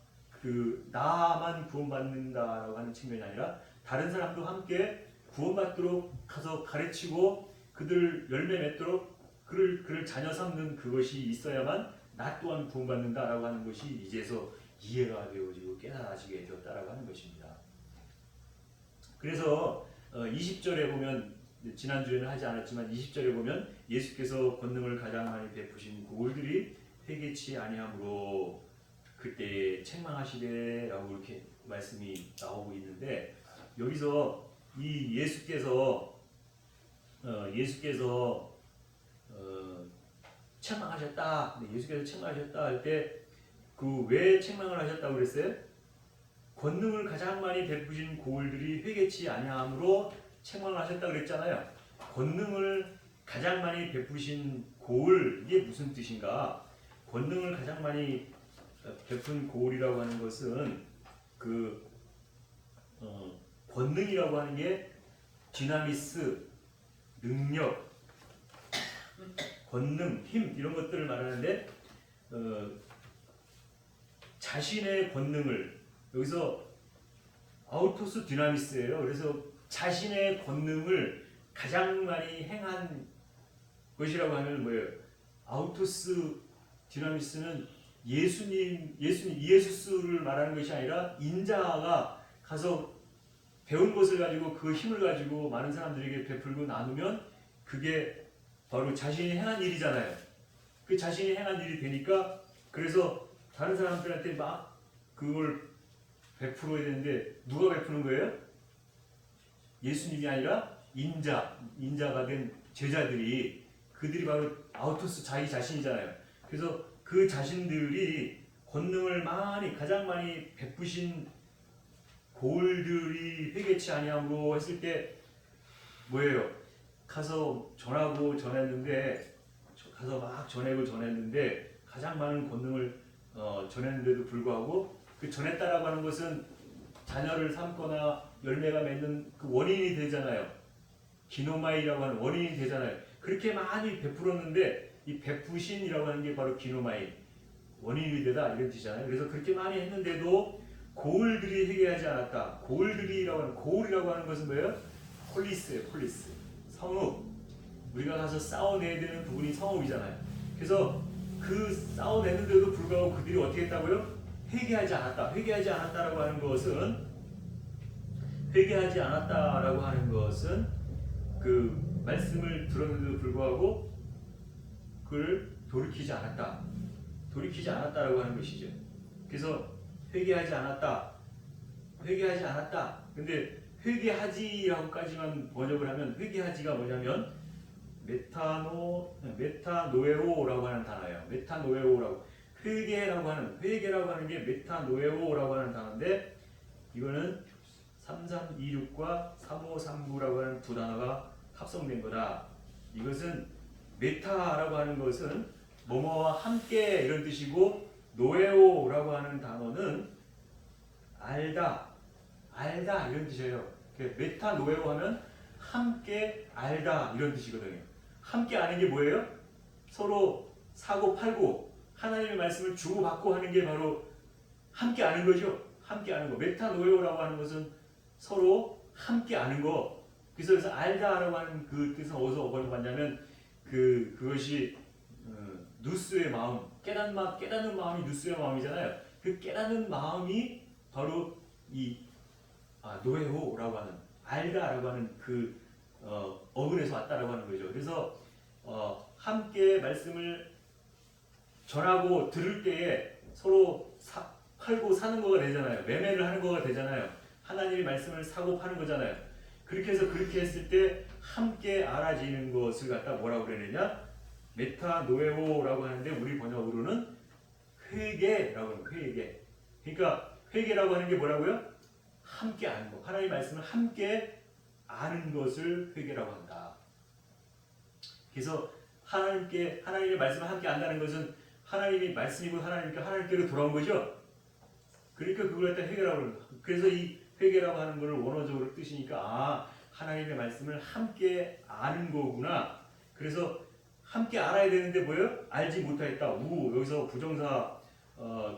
나만 구원받는다라고 하는 측면이 아니라 다른 사람도 함께 구원받도록 가서 가르치고 그들 열매 맺도록 그를 자녀 삼는 그것이 있어야만 나 또한 구원받는다라고 하는 것이 이제서 이해가 되어지고 깨달아지게 되었다라고 하는 것입니다. 그래서 20절에 보면 지난주에는 하지 않았지만 20절에 보면 예수께서 권능을 가장 많이 베푸신 고울들이 회개치 아니함으로 그때 책망하시되라고 이렇게 말씀이 나오고 있는데 여기서 이 예수께서 책망하셨다. 예수께서 책망하셨다 할 때 왜 책망을 하셨다고 그랬어요? 권능을 가장 많이 베푸신 고울들이 회개치 아니함으로 책망을 하셨다 그랬잖아요. 권능을 가장 많이 베푸신 고울 이게 무슨 뜻인가? 권능을 가장 많이 베푼 고울이라고 하는 것은 권능이라고 하는 게 디나미스, 능력, 권능, 힘 이런 것들을 말하는데 자신의 권능을 여기서 아우토스 디나미스예요. 그래서 자신의 권능을 가장 많이 행한 것이라고 하면 뭐예요? 아우토스 디나미스는 예수스를 말하는 것이 아니라 인자가 가서 배운 것을 가지고 그 힘을 가지고 많은 사람들에게 베풀고 나누면 그게 바로 자신이 행한 일이잖아요. 그 자신이 행한 일이 되니까 그래서 다른 사람들한테 막 그걸 베풀어야 되는데 누가 베푸는 거예요? 예수님이 아니라 인자가 된 제자들이 그들이 바로 아우토스 자기 자신이잖아요. 그래서 그 그 자신들이 권능을 가장 많이 베푸신 고을들이 회개치 아니함으로 했을 때 뭐예요? 가서 전하고 전했는데 가서 막 전했는데 가장 많은 권능을 전했는데도 불구하고 그 전했다라고 하는 것은 자녀를 삼거나 열매가 맺는 그 원인이 되잖아요. 기노마이라고 하는 원인이 되잖아요. 그렇게 많이 베풀었는데 이 베푸신이라고 하는 게 바로 기노마이 원인이 되다 이런 뜻이잖아요. 그래서 그렇게 많이 했는데도 고을들이 회개하지 않았다. 고을이라고 하는 것은 뭐예요? 폴리스예요. 폴리스. 성읍. 우리가 가서 싸워내야 되는 부분이 성읍이잖아요. 그래서 그 싸워내는데도 불구하고 그들이 어떻게 했다고요? 회개하지 않았다. 회개하지 않았다라고 하는 것은 그 말씀을 들었는데도 불구하고 그를 돌이키지 않았다라고 하는 것이죠. 그래서 회개하지 않았다. 근데 회개하지라고까지만 번역을 하면 회개하지가 뭐냐면 메타노에오라고 하는 단어예요. 메타노에오라고 회개라고 하는 게 메타노에오라고 하는 단어인데 이거는 3326과 3539라고 하는 두 단어가 합성된 거다. 이것은 메타라고 하는 것은 뭐뭐와 함께 이런 뜻이고 노에오라고 하는 단어는 알다 이런 뜻이에요. 메타 노에오 하면 함께 알다 이런 뜻이거든요. 함께 아는 게 뭐예요? 서로 사고 팔고 하나님의 말씀을 주고받고 하는 게 바로 함께 아는 거죠. 함께 아는 거. 메타 노에오라고 하는 것은 서로 함께 아는 거. 그래서 알다라고 하는 그 뜻은 어디서 번역받냐면 그것이 누스의 마음, 깨닫는 마음이 누스의 마음이잖아요. 그 깨닫는 마음이 바로 이 노에호라고 하는 알다라고 하는 그 어근에서 왔다라고 하는 거죠. 그래서 함께 말씀을 전하고 들을 때에 서로 팔고 사는 거가 되잖아요. 매매를 하는 거가 되잖아요. 하나님의 말씀을 사고 파는 거잖아요. 그렇게 했을 때 함께 알아지는 것을 갖다 뭐라고 그러느냐? 메타노에오라고 하는데 우리 번역으로는 회개라고 하는 회개. 그러니까 회개라고 하는 게 뭐라고요? 함께 아는 거. 하나님의 말씀을 함께 아는 것을 회개라고 한다. 그래서 하나님의 말씀을 함께 안다는 것은 하나님이 말씀이고 하나님께로 돌아온 거죠. 그러니까 그걸 갖다 회개라고 합니다. 그래서 이 회개라고 하는 것을 원어적으로 뜻이니까 하나님의 말씀을 함께 아는 거구나. 그래서 함께 알아야 되는데 뭐예요? 알지 못하였다. 여기서 부정사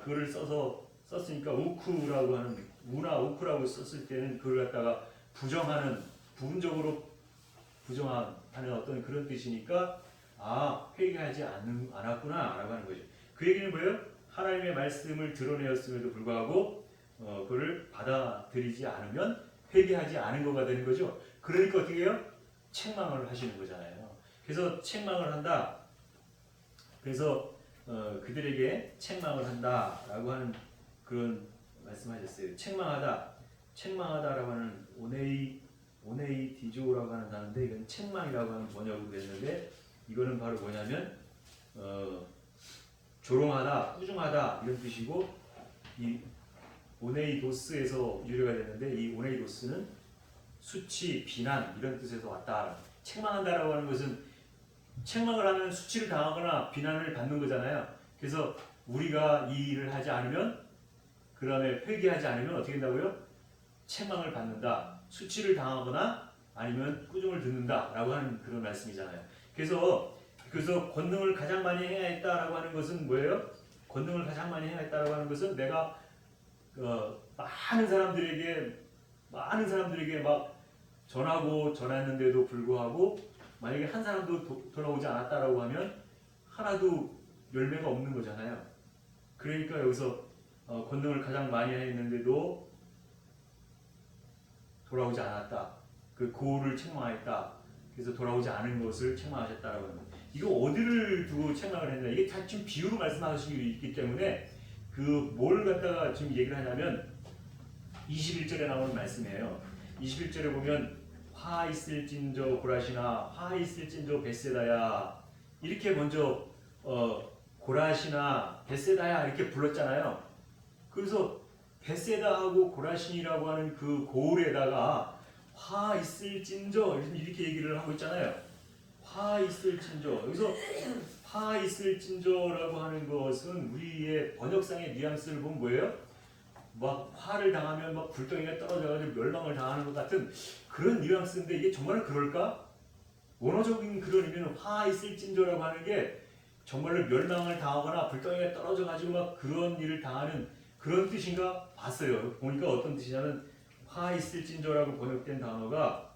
그를 썼으니까 우쿠라고 하는 우쿠라고 썼을 때는 그걸 갖다가 부분적으로 부정하는 어떤 그런 뜻이니까 회개하지 않았구나라고 하는 거죠. 그 얘기는 뭐예요? 하나님의 말씀을 드러내었음에도 불구하고 그를 받아들이지 않으면 회개하지 않은 거가 되는 거죠. 그러니까 어떻게 해요? 책망을 하시는 거잖아요. 그래서 책망을 한다. 그래서 그들에게 책망을 한다라고 하는 그런 말씀하셨어요. 책망하다라고 하는 오네이 디조라고 하는 단어인데 이건 책망이라고 하는 번역으로 됐는데 이거는 바로 뭐냐면 조롱하다, 꾸중하다 이런 뜻이고 이 오네이도스에서 유래가 됐는데 이 오네이도스는 수치, 비난 이런 뜻에서 왔다. 책망한다라고 하는 것은 책망을 하면 수치를 당하거나 비난을 받는 거잖아요. 그래서 우리가 이 일을 하지 않으면 그 다음에 회개하지 않으면 어떻게 된다고요? 책망을 받는다. 수치를 당하거나 아니면 꾸중을 듣는다라고 하는 그런 말씀이잖아요. 그래서 권능을 가장 많이 해야 했다라고 하는 것은 뭐예요? 권능을 가장 많이 해야 했다라고 하는 것은 내가 많은 사람들에게 막 전했는데도 불구하고 만약에 한 사람도 돌아오지 않았다라고 하면 하나도 열매가 없는 거잖아요. 그러니까 여기서 권능을 가장 많이 했는데도 돌아오지 않았다. 그 고울을 책망하였다. 그래서 돌아오지 않은 것을 책망하셨다라고 합니다. 이거 어디를 두고 책망을 했냐? 이게 다 지금 비유로 말씀하시고 있기 때문에 그 뭘 갖다가 지금 얘기를 하냐면 21절에 나오는 말씀이에요. 21절에 보면 화 있을진저 고라시나 화 있을진저 벳세다야 이렇게 먼저 고라시나 벳세다야 이렇게 불렀잖아요. 그래서 벳세다하고 고라신이라고 하는 그 고을에다가 화 있을진저 이렇게 얘기를 하고 있잖아요. 화 있을진저. 여기서 화 있을진저라고 하는 것은 우리의 번역상의 뉘앙스를 보면 뭐예요? 막 화를 당하면 막 불덩이가 떨어져가지고 멸망을 당하는 것 같은 그런 뉘앙스인데 이게 정말 그럴까? 원어적인 그런 의미는 화 있을진저라고 하는 게 정말로 멸망을 당하거나 불덩이가 떨어져가지고 막 그런 일을 당하는 그런 뜻인가 봤어요. 보니까 어떤 뜻이냐면 화 있을진저라고 번역된 단어가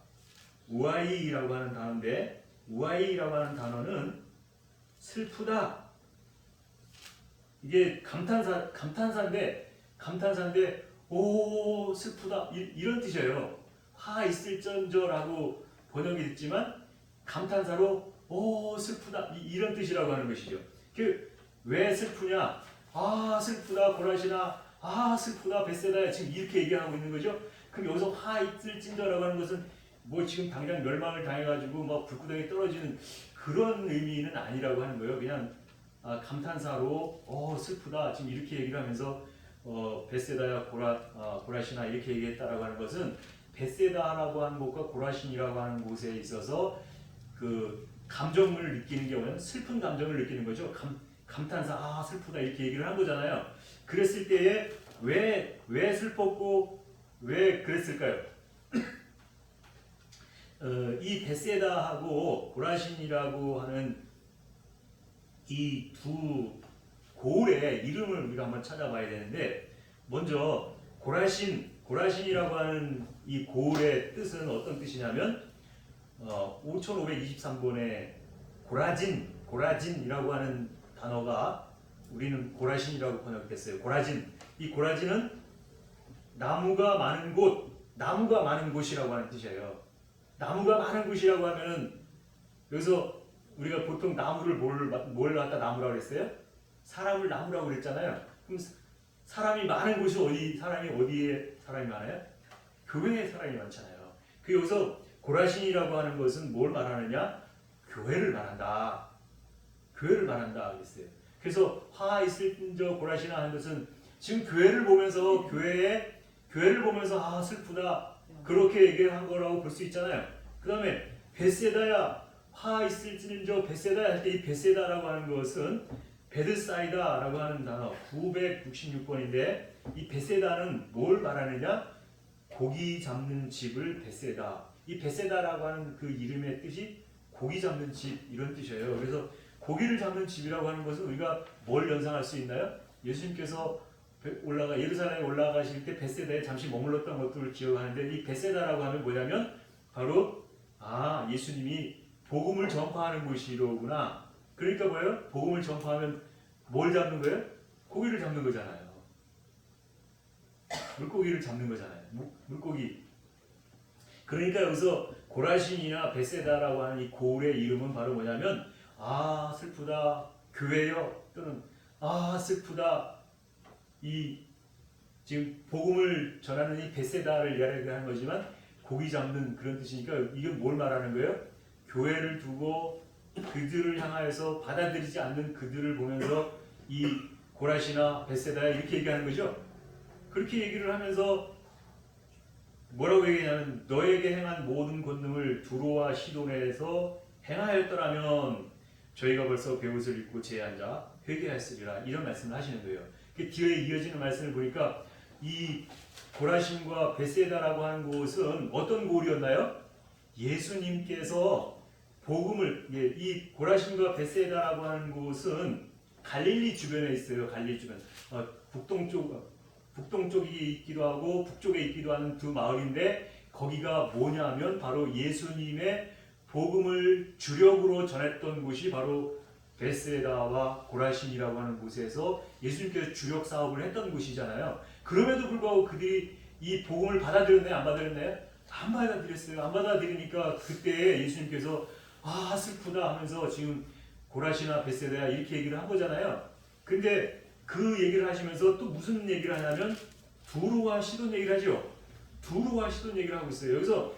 우아이라고 하는 단어인데 우아이라고 하는 단어는 슬프다. 이게 감탄사인데 오 슬프다 이런 뜻이에요. 화 있을진저라고 번역이 됐지만 감탄사로 오 슬프다 이런 뜻이라고 하는 것이죠. 왜 슬프냐? 아 슬프다 고라시나 아 슬프다 벳세다야 지금 이렇게 얘기하고 있는 거죠. 그럼 여기서 화 있을진저라고 하는 것은 뭐 지금 당장 멸망을 당해가지고 막 불구덩이 떨어지는 그런 의미는 아니라고 하는 거예요. 그냥 감탄사로 슬프다 지금 이렇게 얘기를 하면서 벳세다야 고라시나 이렇게 얘기했다라고 하는 것은 벳세다라고 하는 곳과 고라신이라고 하는 곳에 있어서 그 감정을 느끼는 경우는 슬픈 감정을 느끼는 거죠. 감탄사 슬프다 이렇게 얘기를 한 거잖아요. 그랬을 때에 왜 슬펐고 왜 그랬을까요? 이 벳세다하고 고라신이라고 하는 이 두 고을의 이름을 우리가 한번 찾아봐야 되는데 먼저 고라신이라고 하는 이 고을의 뜻은 어떤 뜻이냐면 5523번에 고라진이라고 하는 단어가 우리는 고라신이라고 번역됐어요. 이 고라진은 나무가 많은 곳이라고 하는 뜻이에요. 나무가 많은 곳이라고 하면은 여기서 우리가 보통 나무를 뭘 갖다 나무라고 그랬어요? 사람을 나무라고 그랬잖아요. 그럼 사람이 많은 곳이 어디에 사람이 많아요? 교회에 사람이 많잖아요. 그 여기서 고라신이라고 하는 것은 뭘 말하느냐? 교회를 말한다 그랬어요. 그래서 화 있을진저 고라시나 하는 것은 지금 교회를 보면서 슬프다 그렇게 얘기한 거라고 볼 수 있잖아요. 그 다음에 벳세다야 화 있을진저 벳세다야 할 때 이 벳세다라고 하는 것은 베드사이다라고 하는 단어 966번인데 이 벳세다는 뭘 말하느냐? 고기 잡는 집을 벳세다. 이 벳세다라고 하는 그 이름의 뜻이 고기 잡는 집 이런 뜻이에요. 그래서 고기를 잡는 집이라고 하는 것은 우리가 뭘 연상할 수 있나요? 예수님께서 예루살렘에 올라가실 때 벳세다에 잠시 머물렀던 것들을 기억하는데 이 벳세다라고 하면 뭐냐면 바로 예수님이 복음을 전파하는 곳이로구나. 그러니까 뭐예요? 복음을 전파하면 뭘 잡는 거예요? 고기를 잡는 거잖아요. 물고기를 잡는 거잖아요. 물고기. 그러니까 여기서 고라신이나 벳세다라고 하는 이 고을의 이름은 바로 뭐냐면 슬프다 교회여 또는 슬프다 이 지금 복음을 전하는 이 벳세다를 이야기하는 거지만 고기 잡는 그런 뜻이니까 이게 뭘 말하는 거예요? 교회를 두고 그들을 향하여서 받아들이지 않는 그들을 보면서 이 고라시나 벳세다야 이렇게 얘기하는 거죠. 그렇게 얘기를 하면서 뭐라고 얘기하냐면 너에게 행한 모든 권능을 두로와 시돈에서 행하였더라면 저희가 벌써 베옷을 입고 제에 앉아 회개하였으리라 이런 말씀을 하시는 거예요. 그 뒤에 이어지는 말씀을 보니까 이 고라신과 벳세다라고 하는 곳은 어떤 고을이었나요? 예수님께서 복음을 이 고라신과 벳세다라고 하는 곳은 갈릴리 주변에 있어요. 갈릴리 주변 북동쪽에 있기도 하고 북쪽에 있기도 하는 두 마을인데 거기가 뭐냐면 바로 예수님의 복음을 주력으로 전했던 곳이 바로 벳세다와 고라신이라고 하는 곳에서 예수님께서 주력 사업을 했던 곳이잖아요. 그럼에도 불구하고 그들이 이 복음을 받아들였나요? 안 받아들였나요? 안 받아들였어요. 안 받아들이니까 그때 예수님께서 슬프다 하면서 지금 고라시나 벳세다야 이렇게 얘기를 한 거잖아요. 근데 그 얘기를 하시면서 또 무슨 얘기를 하냐면 두로와 시돈 얘기를 하죠. 두로와 시돈 얘기를 하고 있어요. 여기서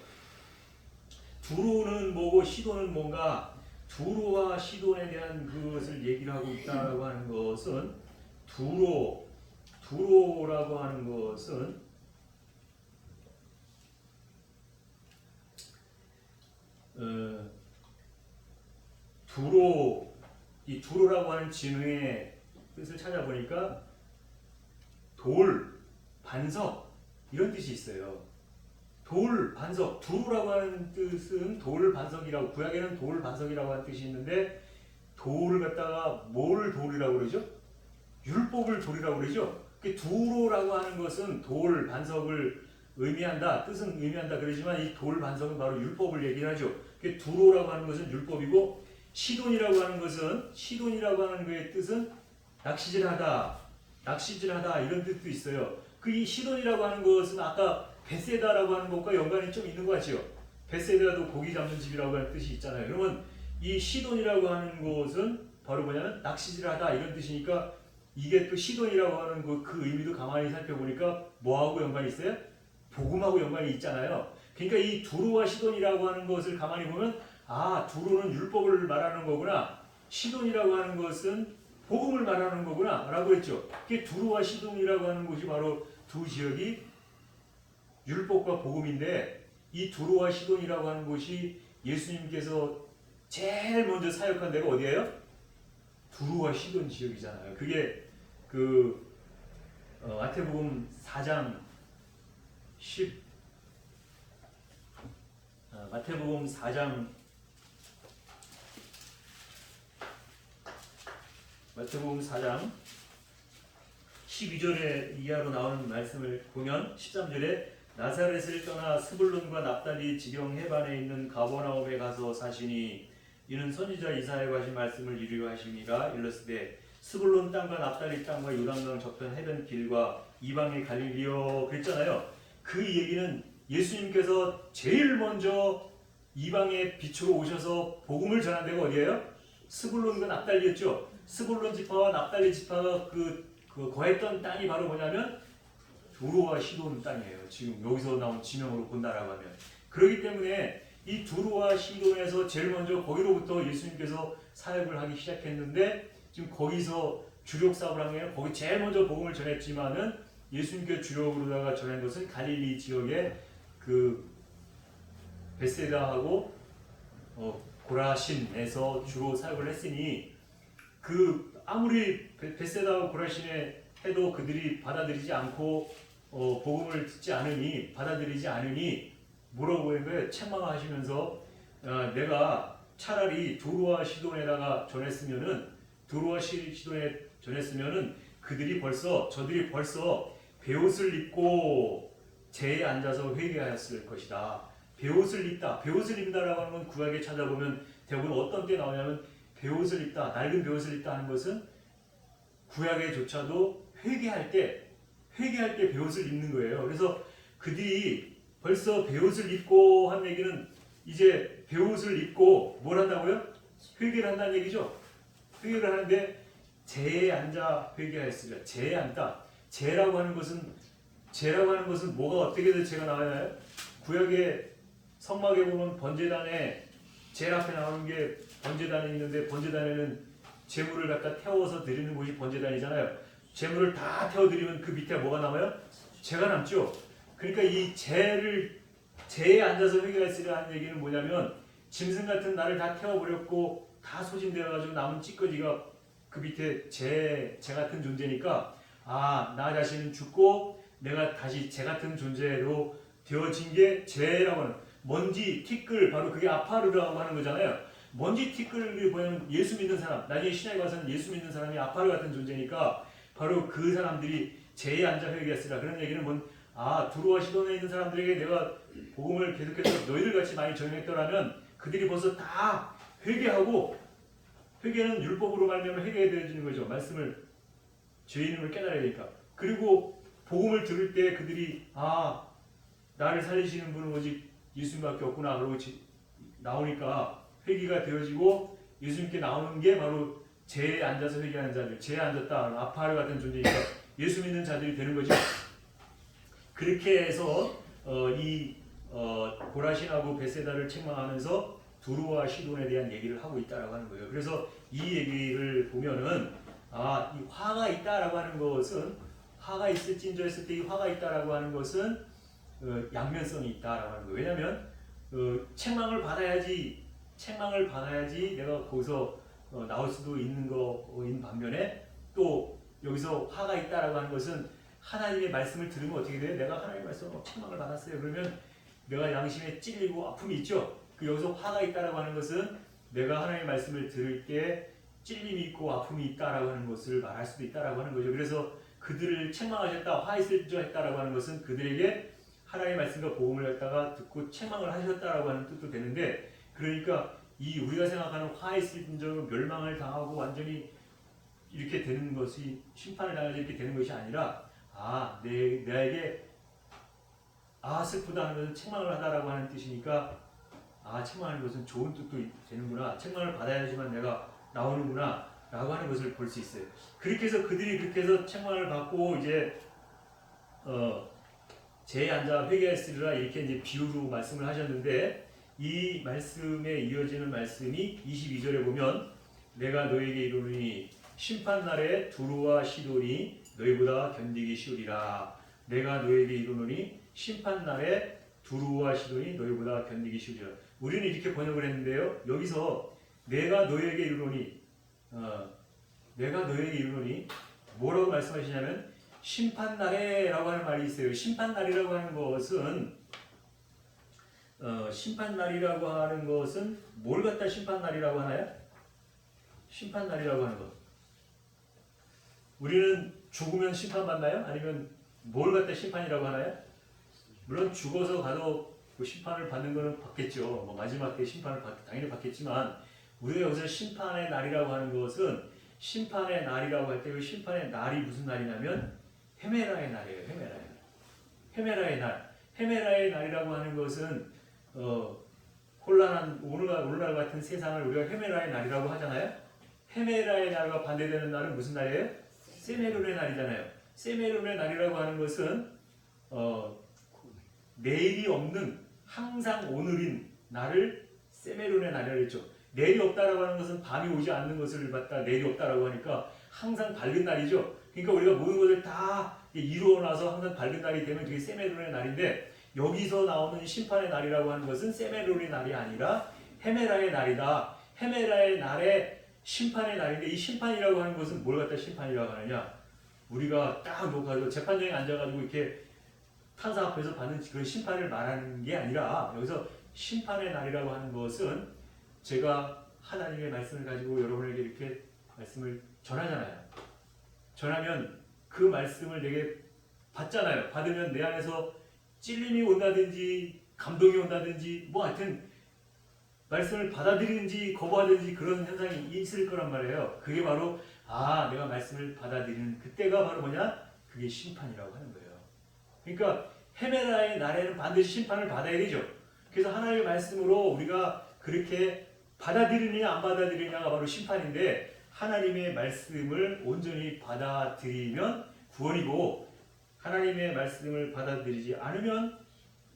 두로는 뭐고 시돈은 뭔가 두로와 시돈에 대한 그것을 얘기를 하고 있다라고 하는 것은 두로라고 하는 것은 이 두로라고 하는 진흥의 뜻을 찾아보니까 돌, 반석 이런 뜻이 있어요. 돌, 반석, 두로라고 하는 뜻은 돌, 반석이라고, 구약에는 돌, 반석이라고 하는 뜻이 있는데 돌을 갖다가 뭘 돌이라고 그러죠? 율법을 돌이라고 그러죠? 두로라고 하는 것은 돌, 반석을 의미한다, 뜻은 의미한다 그러지만 이 돌, 반석은 바로 율법을 얘기를 하죠. 두로라고 하는 것은 율법이고 시돈이라고 하는 거의 뜻은 낚시질하다 이런 뜻도 있어요. 이 시돈이라고 하는 것은 아까 베세다라고 하는 것과 연관이 좀 있는 것 같죠. 베세다도 고기 잡는 집이라고 하는 뜻이 있잖아요. 그러면 이 시돈이라고 하는 것은 바로 뭐냐면 낚시질하다 이런 뜻이니까 이게 또 시돈이라고 하는 그 의미도 가만히 살펴보니까 뭐하고 연관이 있어요? 복음하고 연관이 있잖아요. 그러니까 이 두로와 시돈이라고 하는 것을 가만히 보면 두로는 율법을 말하는 거구나. 시돈이라고 하는 것은 복음을 말하는 거구나 라고 했죠. 두로와 시돈이라고 하는 곳이 바로 두 지역이 율법과 복음인데 이 두로와 시돈이라고 하는 곳이 예수님께서 제일 먼저 사역한 데가 어디예요? 두로와 시돈 지역이잖아요. 그게 마태복음 4장 12절에 이하로 나오는 말씀을 보면 13절에 나사렛을 떠나 스불론과 납달리 지경 해반에 있는 가버나움에 가서 사시니 이는 선지자 이사야가 하신 말씀을 이루려 하심이라. 일렀으되 스불론 땅과 납달리 땅과 요단강 저편 해변 길과 이방의 갈릴리요 그랬잖아요. 그 얘기는 예수님께서 제일 먼저 이방의 빛으로 오셔서 복음을 전한 데가 어디예요? 스불론과 납달리였죠. 스불론 지파와 납달리 지파가 거했던 땅이 바로 뭐냐면 두로와 시돈 땅이에요. 지금 여기서 나온 지명으로 본다라고 하면. 그렇기 때문에 이 두로와 시돈에서 제일 먼저 거기로부터 예수님께서 사역을 하기 시작했는데 지금 거기서 주력 사업을 한 게 아니라 거기 제일 먼저 복음을 전했지만은 예수님께 주력으로다가 전한 것은 갈릴리 지역의 베세다하고 고라신에서 주로 사역을 했으니 아무리 베세다와 고라신에 해도 그들이 받아들이지 않고 복음을 받아들이지 않으니 뭐라고 하는 거예요? 책망하시면서 내가 차라리 두로와 시돈에다가 전했으면은 저들이 벌써 베옷을 입고 제에 앉아서 회개하였을 것이다. 베옷을 입다라고 하는 건 구약에 찾아보면 대부분 어떤 때 나오냐면 베옷을 입다, 낡은 베옷을 입다 하는 것은 구약에조차도 회개할 때 베옷을 입는 거예요. 그래서 그들이 벌써 베옷을 입고 한 얘기는 이제 베옷을 입고 뭘 한다고요? 회개를 한다는 얘기죠. 회개를 하는데 제에 앉아 회개하였으리라. 제에 앉다. 제라고 하는 것은 뭐가 어떻게 해서 제가 나와요? 구약의 성막에 보면 번제단에 제일 앞에 나오는 게 번제단이 있는데 번제단에는 제물을 갖다 태워서 드리는 곳이 번제단이잖아요. 제물을 다 태워드리면 그 밑에 뭐가 남아요? 제가 남죠. 그러니까 이 제에 앉아서 회개하였으리라 하는 얘기는 뭐냐면 짐승 같은 나를 다 태워버렸고 다 소진되어가지고 남은 찌꺼기가 그 밑에 제 같은 존재니까 나 자신은 죽고 내가 다시 제 같은 존재로 되어진 게 제라고 하는 먼지, 티끌, 바로 그게 아파르라고 하는 거잖아요. 먼지, 티끌이 보면 예수 믿는 사람, 나중에 신약에 와서는 예수 믿는 사람이 아파르 같은 존재니까 바로 그 사람들이 제에 앉아 회개했으라. 그런 얘기는 두로와 시돈에 있는 사람들에게 내가 복음을 계속해서 너희들 같이 많이 전했더라면 그들이 벌써 다 회개하고, 회개는 율법으로 말미암아 회개되어지는 거죠. 말씀을 죄인임을 깨달아야 되니까. 그리고 복음을 들을 때 그들이 나를 살리시는 분은 오직 예수님밖에 없구나 그러고 나오니까 회개가 되어지고 예수님께 나오는 게 바로 제에 앉아서 회개하는 자들, 제에 앉았다 아파르 같은 존재니까 예수 믿는 자들이 되는 거죠. 그렇게 해서 고라신하고 베세다를 책망하면서 두루와 시돈에 대한 얘기를 하고 있다라고 하는 거예요. 그래서 이 얘기를 보면은 이 화가 있다라고 하는 것은 화가 있을진저 했을 때 이 화가 있다라고 하는 것은 양면성이 있다라고 하는 거예요. 왜냐하면 책망을 받아야지 내가 거기서 나올 수도 있는 거인 반면에 또 여기서 화가 있다라고 하는 것은 하나님의 말씀을 들으면 어떻게 돼요? 내가 하나님의 말씀으로 책망을 받았어요. 그러면 내가 양심에 찔리고 아픔이 있죠. 여기서 화가 있다라고 하는 것은 내가 하나님의 말씀을 들을 때 찔림이 있고 아픔이 있다라고 하는 것을 말할 수도 있다라고 하는 거죠. 그래서 그들을 책망하셨다, 화 있을 줄 했다라고 하는 것은 그들에게 하나님의 말씀과 복음을 갖다가 듣고 책망을 하셨다라고 하는 뜻도 되는데, 그러니까 이 우리가 생각하는 화 있을 줄 멸망을 당하고 완전히 이렇게 되는 것이 심판을 당하지 이렇게 되는 것이 아니라 내게 슬프다 하는 것은 책망을 하다라고 하는 뜻이니까 책망하는 것은 좋은 뜻도 되는구나. 책망을 받아야지만 내가 나오는구나 라고 하는 것을 볼 수 있어요. 그렇게 해서 그들이 그렇게 해서 책망을 받고 이제 제 앉아 회개하시리라 이렇게 이제 비유로 말씀을 하셨는데, 이 말씀에 이어지는 말씀이 22절에 보면 내가 너에게 이르노니 심판날에 두루와 시돈이 너희보다 견디기 쉬우리라. 내가 너에게 이르노니 심판날에 두루와 시돈이 너희보다 견디기 쉬우리라. 우리는 이렇게 번역을 했는데요. 여기서 내가 너에게 이르노니 뭐라고 말씀하시냐면 심판날에라고 하는 말이 있어요. 심판날이라고 하는 것은 뭘 갖다 심판날이라고 하나요? 심판날이라고 하는 것. 우리는 죽으면 심판받나요? 아니면 뭘 갖다 심판이라고 하나요? 물론 죽어서 가도 그 심판을 받는 것은 받겠죠. 마지막 때 심판을 당연히 받겠지만, 우리가 여기서 심판의 날이라고 하는 것은 심판의 날이라고 할 때 그 심판의 날이 무슨 날이냐면 헤메라의 날이에요. 헤메라의 날. 헤메라의 날이라고 하는 것은 혼란한 오늘날 같은 세상을 우리가 헤메라의 날이라고 하잖아요. 헤메라의 날과 반대되는 날은 무슨 날이에요? 세메론의 날이잖아요. 세메론의 날이라고 하는 것은 내일이 없는 항상 오늘인 날을 세메론의 날이라고 했죠. 내일이 없다라고 하는 것은 밤이 오지 않는 것을 갖다 내일이 없다라고 하니까 항상 밝은 날이죠. 그러니까 우리가 모든 것을 다 이루어놔서 항상 밝은 날이 되면 그게 세메론의 날인데, 여기서 나오는 심판의 날이라고 하는 것은 세메론의 날이 아니라 헤메라의 날이다. 헤메라의 날에 심판의 날인데, 이 심판이라고 하는 것은 뭘 갖다 심판이라고 하느냐? 우리가 딱 놓고 재판장에 앉아가지고 이렇게 판사 앞에서 받는 그런 심판을 말하는 게 아니라, 여기서 심판의 날이라고 하는 것은 제가 하나님의 말씀을 가지고 여러분에게 이렇게 말씀을 전하잖아요. 전하면 그 말씀을 내게 받잖아요. 받으면 내 안에서 찔림이 온다든지 감동이 온다든지 하여튼 말씀을 받아들이는지 거부하든지 그런 현상이 있을 거란 말이에요. 그게 바로 내가 말씀을 받아들이는 그때가 바로 뭐냐? 그게 심판이라고 하는 거예요. 그러니까 헤메라의 날에는 반드시 심판을 받아야 되죠. 그래서 하나님의 말씀으로 우리가 그렇게 받아들이느냐 안 받아들이느냐가 바로 심판인데, 하나님의 말씀을 온전히 받아들이면 구원이고, 하나님의 말씀을 받아들이지 않으면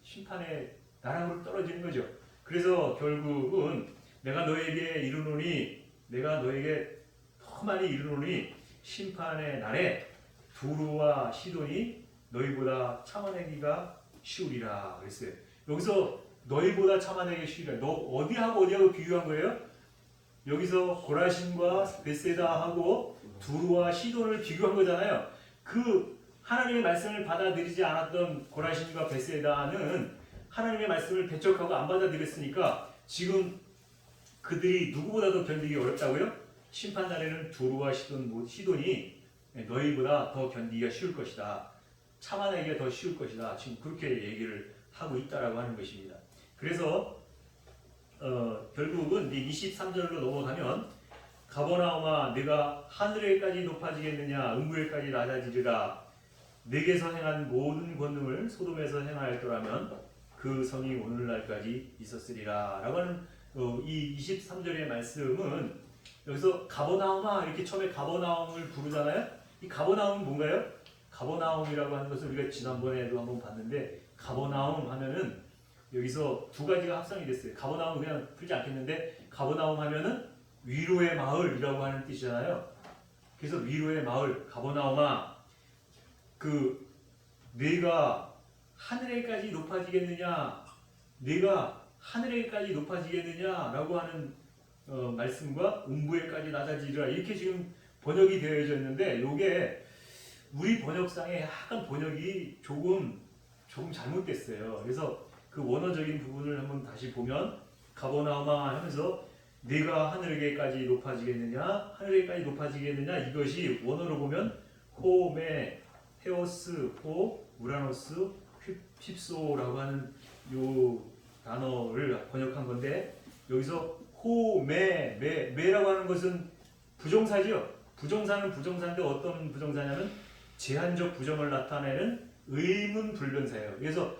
심판의 나락으로 떨어지는 거죠. 그래서 결국은 내가 너에게 더 많이 이르노니 심판의 날에 두루와 시돈이 너희보다 참아내기가 쉬우리라 그랬어요. 여기서 너희보다 참아내기 쉬우리라. 너 어디하고 비교한 거예요? 여기서 고라신과 벳세다하고 두루와 시돈을 비교한 거잖아요. 그 하나님의 말씀을 받아들이지 않았던 고라신과 벳세다는 하나님의 말씀을 배척하고 안 받아들였으니까 지금 그들이 누구보다도 견디기 어렵다고요? 심판날에는 두루와 시돈이 너희보다 더 견디기가 쉬울 것이다. 참아내기가 더 쉬울 것이다. 지금 그렇게 얘기를 하고 있다라고 하는 것입니다. 그래서 결국은 23절로 넘어가면 가버나움아 네가 하늘에까지 높아지겠느냐 음부에까지 낮아지리라. 네게서 행한 모든 권능을 소돔에서 행하였더라면 그 성이 오늘날까지 있었으리라 라고 하는 이 23절의 말씀은, 여기서 가버나움아 이렇게 처음에 가버나움을 부르잖아요. 이 가버나움은 뭔가요? 가버나움이라고 하는 것을 우리가 지난번에도 한번 봤는데, 가버나움 하면은 여기서 두 가지가 합성이 됐어요. 가버나움 그냥 풀지 않겠는데 가버나움 하면은 위로의 마을이라고 하는 뜻이잖아요. 그래서 위로의 마을 가버나움아 그 네가 하늘에까지 높아지겠느냐 네가 하늘에까지 높아지겠느냐라고 하는 말씀과 음부에까지 낮아지리라 이렇게 지금 번역이 되어져 있는데 요게 우리 번역상에 약간 번역이 조금 잘못됐어요. 그래서 그 원어적인 부분을 한번 다시 보면 가버나움아 하면서 네가 하늘에까지 높아지겠느냐 하늘에까지 높아지겠느냐 이것이 원어로 보면 호메 헤오스 호 우라노스 휩소라고 하는 요 단어를 번역한 건데 여기서 호메 메라고 하는 것은 부정사지요. 부정사는 부정사인데 어떤 부정사냐면 제한적 부정을 나타내는 의문불변사예요. 그래서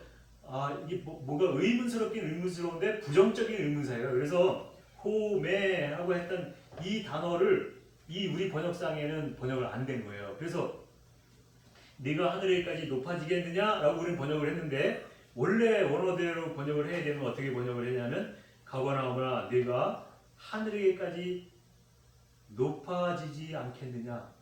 이게 뭐가 의문스럽긴 의문스러운데 부정적인 의문사예요. 그래서 호메라고 했던 이 단어를 이 우리 번역상에는 번역을 안 된 거예요. 그래서 네가 하늘에까지 높아지겠느냐라고 우리는 번역을 했는데 원래 원어대로 번역을 해야 되면 어떻게 번역을 했냐면 가버나움아 네가 하늘에까지 높아지지 않겠느냐.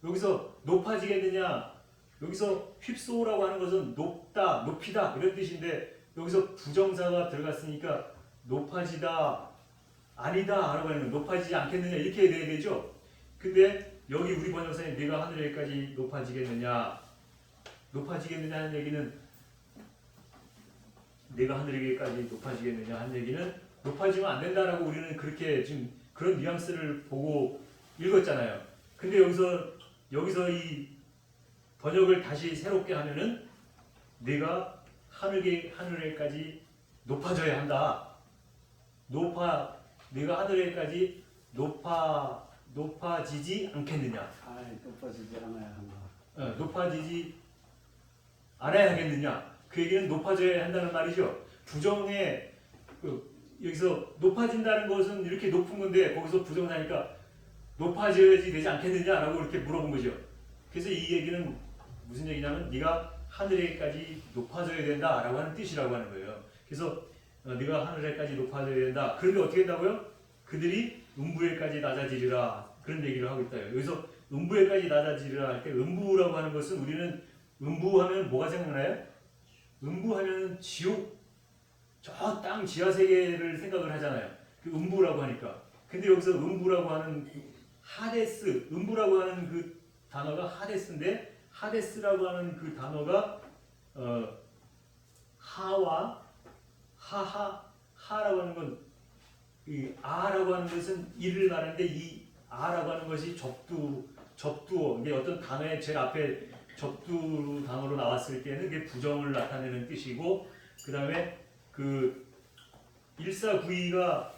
여기서 높아지겠느냐. 여기서 휩소라고 하는 것은 높다, 높이다 이런 뜻인데 여기서 부정사가 들어갔으니까 높아지다, 아니다 라고 하는 높아지지 않겠느냐 이렇게 돼야 되죠. 근데 여기 우리 번역사에 네가 하늘에까지 높아지겠느냐 높아지겠느냐 하는 얘기는 네가 하늘에까지 높아지겠느냐 하는 얘기는 높아지면 안 된다라고 우리는 그렇게 지금 그런 뉘앙스를 보고 읽었잖아요. 근데 여기서 이 번역을 다시 새롭게 하면은 네가 하늘에까지 높아져야 한다. 네가 하늘에까지 높아지지 않겠느냐. 높아지지 않아야 한다. 높아지지 않아야 하겠느냐. 그 얘기는 높아져야 한다는 말이죠. 부정에 여기서 높아진다는 것은 이렇게 높은 건데 거기서 부정하니까 높아져야지 되지 않겠느냐라고 이렇게 물어본 거죠. 그래서 이 얘기는 무슨 얘기냐면 네가 하늘에까지 높아져야 된다라고 하는 뜻이라고 하는 거예요. 그래서 네가 하늘에까지 높아져야 된다. 그런데 어떻게 된다고요? 그들이 음부에까지 낮아지리라. 그런 얘기를 하고 있다. 여기서 음부에까지 낮아지리라 할 때 음부라고 하는 것은 우리는 음부하면 뭐가 생각나요? 음부하면 지옥, 저 땅 지하 세계를 생각을 하잖아요. 그 음부라고 하니까. 근데 여기서 음부라고 하는 하데스, 음부라고 하는 그 단어가 하데스인데 하데스라고 하는 그 단어가 하라고 하는 건 이 아라고 하는 것은 이를 말하는데 이 아라고 하는 것이 접두어 이게 어떤 단어의 제일 앞에 접두 단어로 나왔을 때는 그게 부정을 나타내는 뜻이고 그 다음에 그 일사구이가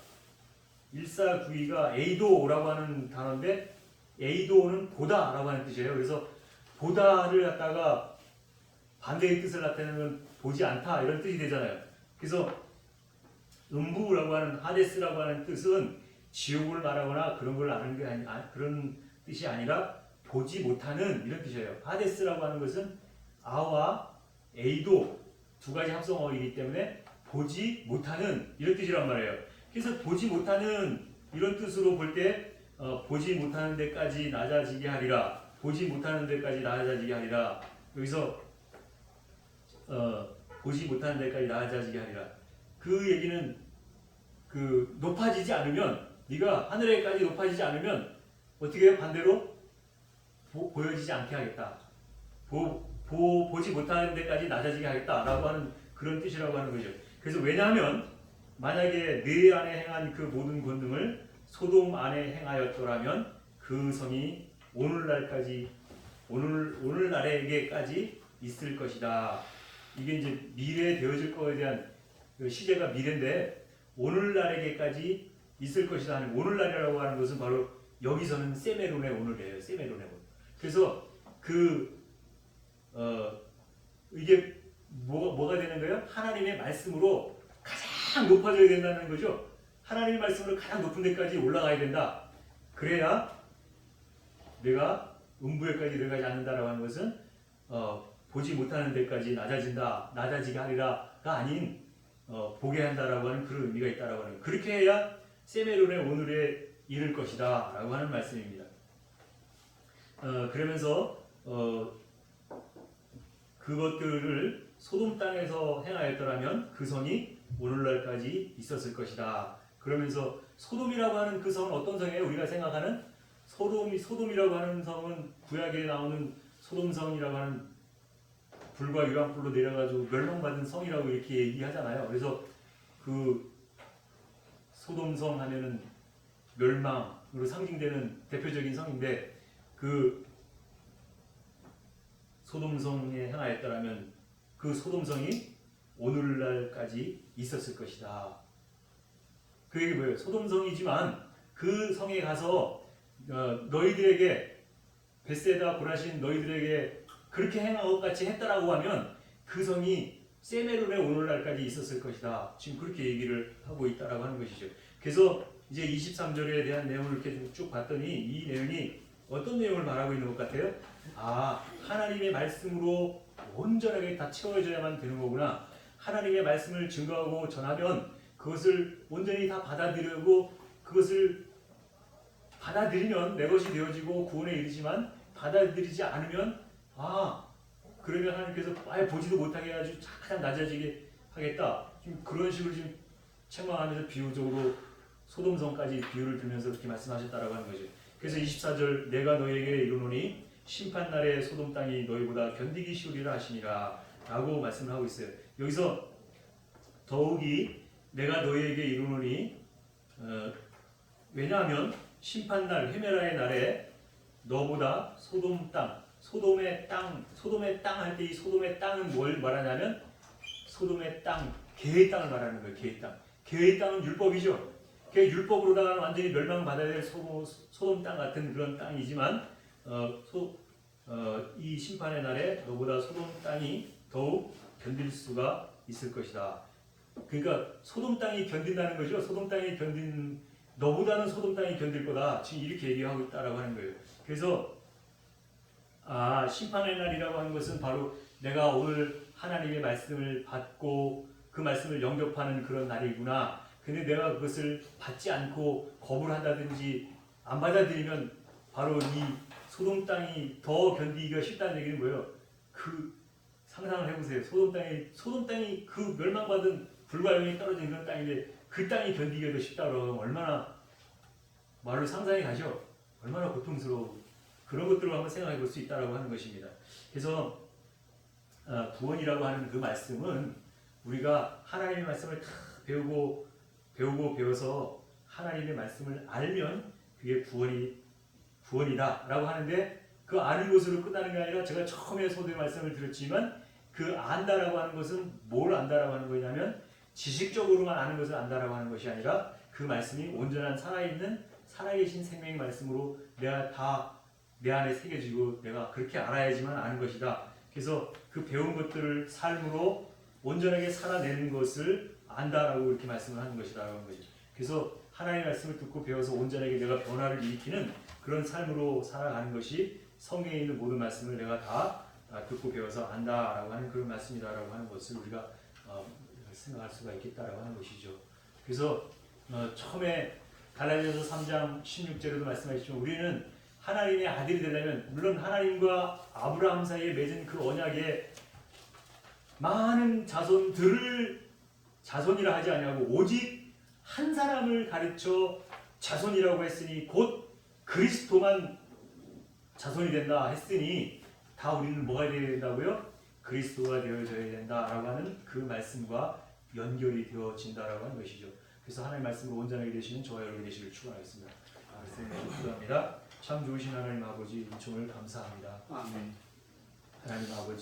에이도라고 하는 단어인데 에이도는 보다라고 하는 뜻이에요. 그래서 보다를 갖다가 반대의 뜻을 나타내는 보지 않다 이런 뜻이 되잖아요. 그래서 음부라고 하는 하데스라고 하는 뜻은 지옥을 말하거나 그런 걸 아는 게 그런 뜻이 아니라 보지 못하는 이런 뜻이에요. 하데스라고 하는 것은 아와 에이도 두 가지 합성어이기 때문에 보지 못하는 이런 뜻이란 말이에요. 그래서 보지 못하는 이런 뜻으로 볼 때 보지 못하는 데까지 낮아지게 하리라. 보지 못하는 데까지 낮아지게 하리라. 여기서 보지 못하는 데까지 낮아지게 하리라. 그 얘기는 그 높아지지 않으면 네가 하늘에까지 높아지지 않으면 어떻게 해요? 반대로 보여지지 않게 하겠다. 보지 못하는 데까지 낮아지게 하겠다라고 하는 그런 뜻이라고 하는 거죠. 그래서 왜냐하면 만약에 네 안에 행한 그 모든 권능을 소돔 안에 행하였더라면 그 성이 오늘날에게까지 있을 것이다. 이게 이제 미래에 되어질 거에 대한 시제가 미래인데 오늘날에게까지 있을 것이다 하는 오늘날이라고 하는 것은 바로 여기서는 세메론의 오늘이에요. 세메론의 오늘. 그래서 이게 뭐가 되는 거예요? 하나님의 말씀으로 가장 높아져야 된다는 거죠. 하나님의 말씀으로 가장 높은 데까지 올라가야 된다. 그래야 내가 음부에까지 들어가지 않는다라고 하는 것은 보지 못하는 데까지 낮아진다, 낮아지게 하리라가 아닌 보게 한다라고 하는 그런 의미가 있다라고 하는, 그렇게 해야 세메론의 오늘에 이를 것이다라고 하는 말씀입니다. 그러면서 그것들을 소돔 땅에서 행하였더라면 그 성이 오늘날까지 있었을 것이다. 그러면서 소돔이라고 하는 그 성은 어떤 성이에요? 우리가 생각하는 소돔이라고 하는 성은 구약에 나오는 소돔성이라고 하는 불과 유황불로 내려가지고 멸망받은 성이라고 이렇게 얘기하잖아요. 그래서 그 소돔성 하면은 멸망으로 상징되는 대표적인 성인데, 그 소돔성에 행하였더라면 그 소돔성이 오늘날까지 있었을 것이다. 그 얘기 뭐예요? 소돔성이지만 그 성에 가서 너희들에게 벳세다 고라신 너희들에게 그렇게 행한 것 같이 했다라고 하면 그 성이 세메론의 오늘날까지 있었을 것이다. 지금 그렇게 얘기를 하고 있다라고 하는 것이죠. 그래서 이제 23절에 대한 내용을 이렇게 쭉 봤더니 이 내용이 어떤 내용을 말하고 있는 것 같아요? 하나님의 말씀으로 온전하게 다 채워져야만 되는 거구나. 하나님의 말씀을 증거하고 전하면 그것을 온전히 다 받아들이고, 그것을 받아들이면 내 것이 되어지고 구원에 이르지만 받아들이지 않으면 그러면 하나님께서 아예 보지도 못하게 해가지고 가장 낮아지게 하겠다. 지금 그런 식으로 지금 책망하면서 비유적으로 소돔성까지 비유를 들면서 그렇게 말씀하셨다라고 하는 거죠. 그래서 24절 내가 너희에게 이르노니 심판날에 소돔 땅이 너희보다 견디기 쉬우리라 하시니라 라고 말씀을 하고 있어요. 여기서 더욱이 내가 너희에게 이르노니 왜냐하면 심판날 회멸하의 날에 너보다 소돔 땅, 소돔의 땅 할 때 이 소돔의 땅은 뭘 말하냐면 소돔의 땅, 개의 땅을 말하는 거예요. 개의 땅. 개의 땅은 율법이죠. 그 율법으로다가 완전히 멸망받아야 될 소돔 땅 같은 그런 땅이지만 이 심판의 날에 너보다 소돔 땅이 더욱 견딜 수가 있을 것이다. 그러니까 소돔 땅이 견딘다는 거죠. 소돔 땅이 너보다는 소돔 땅이 견딜 거다. 지금 이렇게 얘기하고 있다라고 하는 거예요. 그래서 심판의 날이라고 하는 것은 바로 내가 오늘 하나님의 말씀을 받고 그 말씀을 영접하는 그런 날이구나. 근데 내가 그것을 받지 않고 거부를 한다든지 안 받아들이면 바로 이 소돔 땅이 더 견디기가 쉽다는 얘기는 뭐예요? 그 상상을 해보세요. 소돔 땅이 그 멸망받은 불과 영이 떨어진 그런 땅인데 그 땅이 견디기가 더 쉽다고 하면 얼마나 말로 상상이 가죠? 얼마나 고통스러워. 그런 것들을 한번 생각해 볼 수 있다고 하는 것입니다. 그래서 구원이라고 하는 그 말씀은 우리가 하나님의 말씀을 다 배워서 하나님의 말씀을 알면 그게 구원이다라고 하는데, 그 아는 것으로 끝나는 게 아니라 제가 처음에 소도의 말씀을 드렸지만 그 안다라고 하는 것은 뭘 안다라고 하는 거냐면 지식적으로만 아는 것을 안다라고 하는 것이 아니라 그 말씀이 온전한 살아계신 생명의 말씀으로 내가 다 내 안에 새겨지고 내가 그렇게 알아야지만 아는 것이다. 그래서 그 배운 것들을 삶으로 온전하게 살아내는 것을 안다라고 이렇게 말씀을 하는 것이라는 거죠. 그래서 하나님의 말씀을 듣고 배워서 온전하게 내가 변화를 일으키는 그런 삶으로 살아가는 것이 성경에 있는 모든 말씀을 내가 다 듣고 배워서 안다라고 하는 그런 말씀이다라고 하는 것을 우리가 생각할 수가 있겠다라고 하는 것이죠. 그래서 처음에 갈라디아서 3장 16절에도 말씀하셨지만 우리는 하나님의 아들이 되려면, 물론 하나님과 아브라함 사이에 맺은 그 언약에 많은 자손들을 자손이라 하지 아니하고 오직 한 사람을 가르쳐 자손이라고 했으니 곧 그리스도만 자손이 된다 했으니 다 우리는 뭐가 되어야 된다고요? 그리스도가 되어져야 된다라고 하는 그 말씀과 연결이 되어진다라고 하는 것이죠. 그래서 하나님의 말씀으로 온전하게 되시는 저와 여러분이 되시길 축원하겠습니다. 기도합니다. 참 좋으신 하나님 아버지, 은총을 감사합니다. 아멘. 하나님 아버지,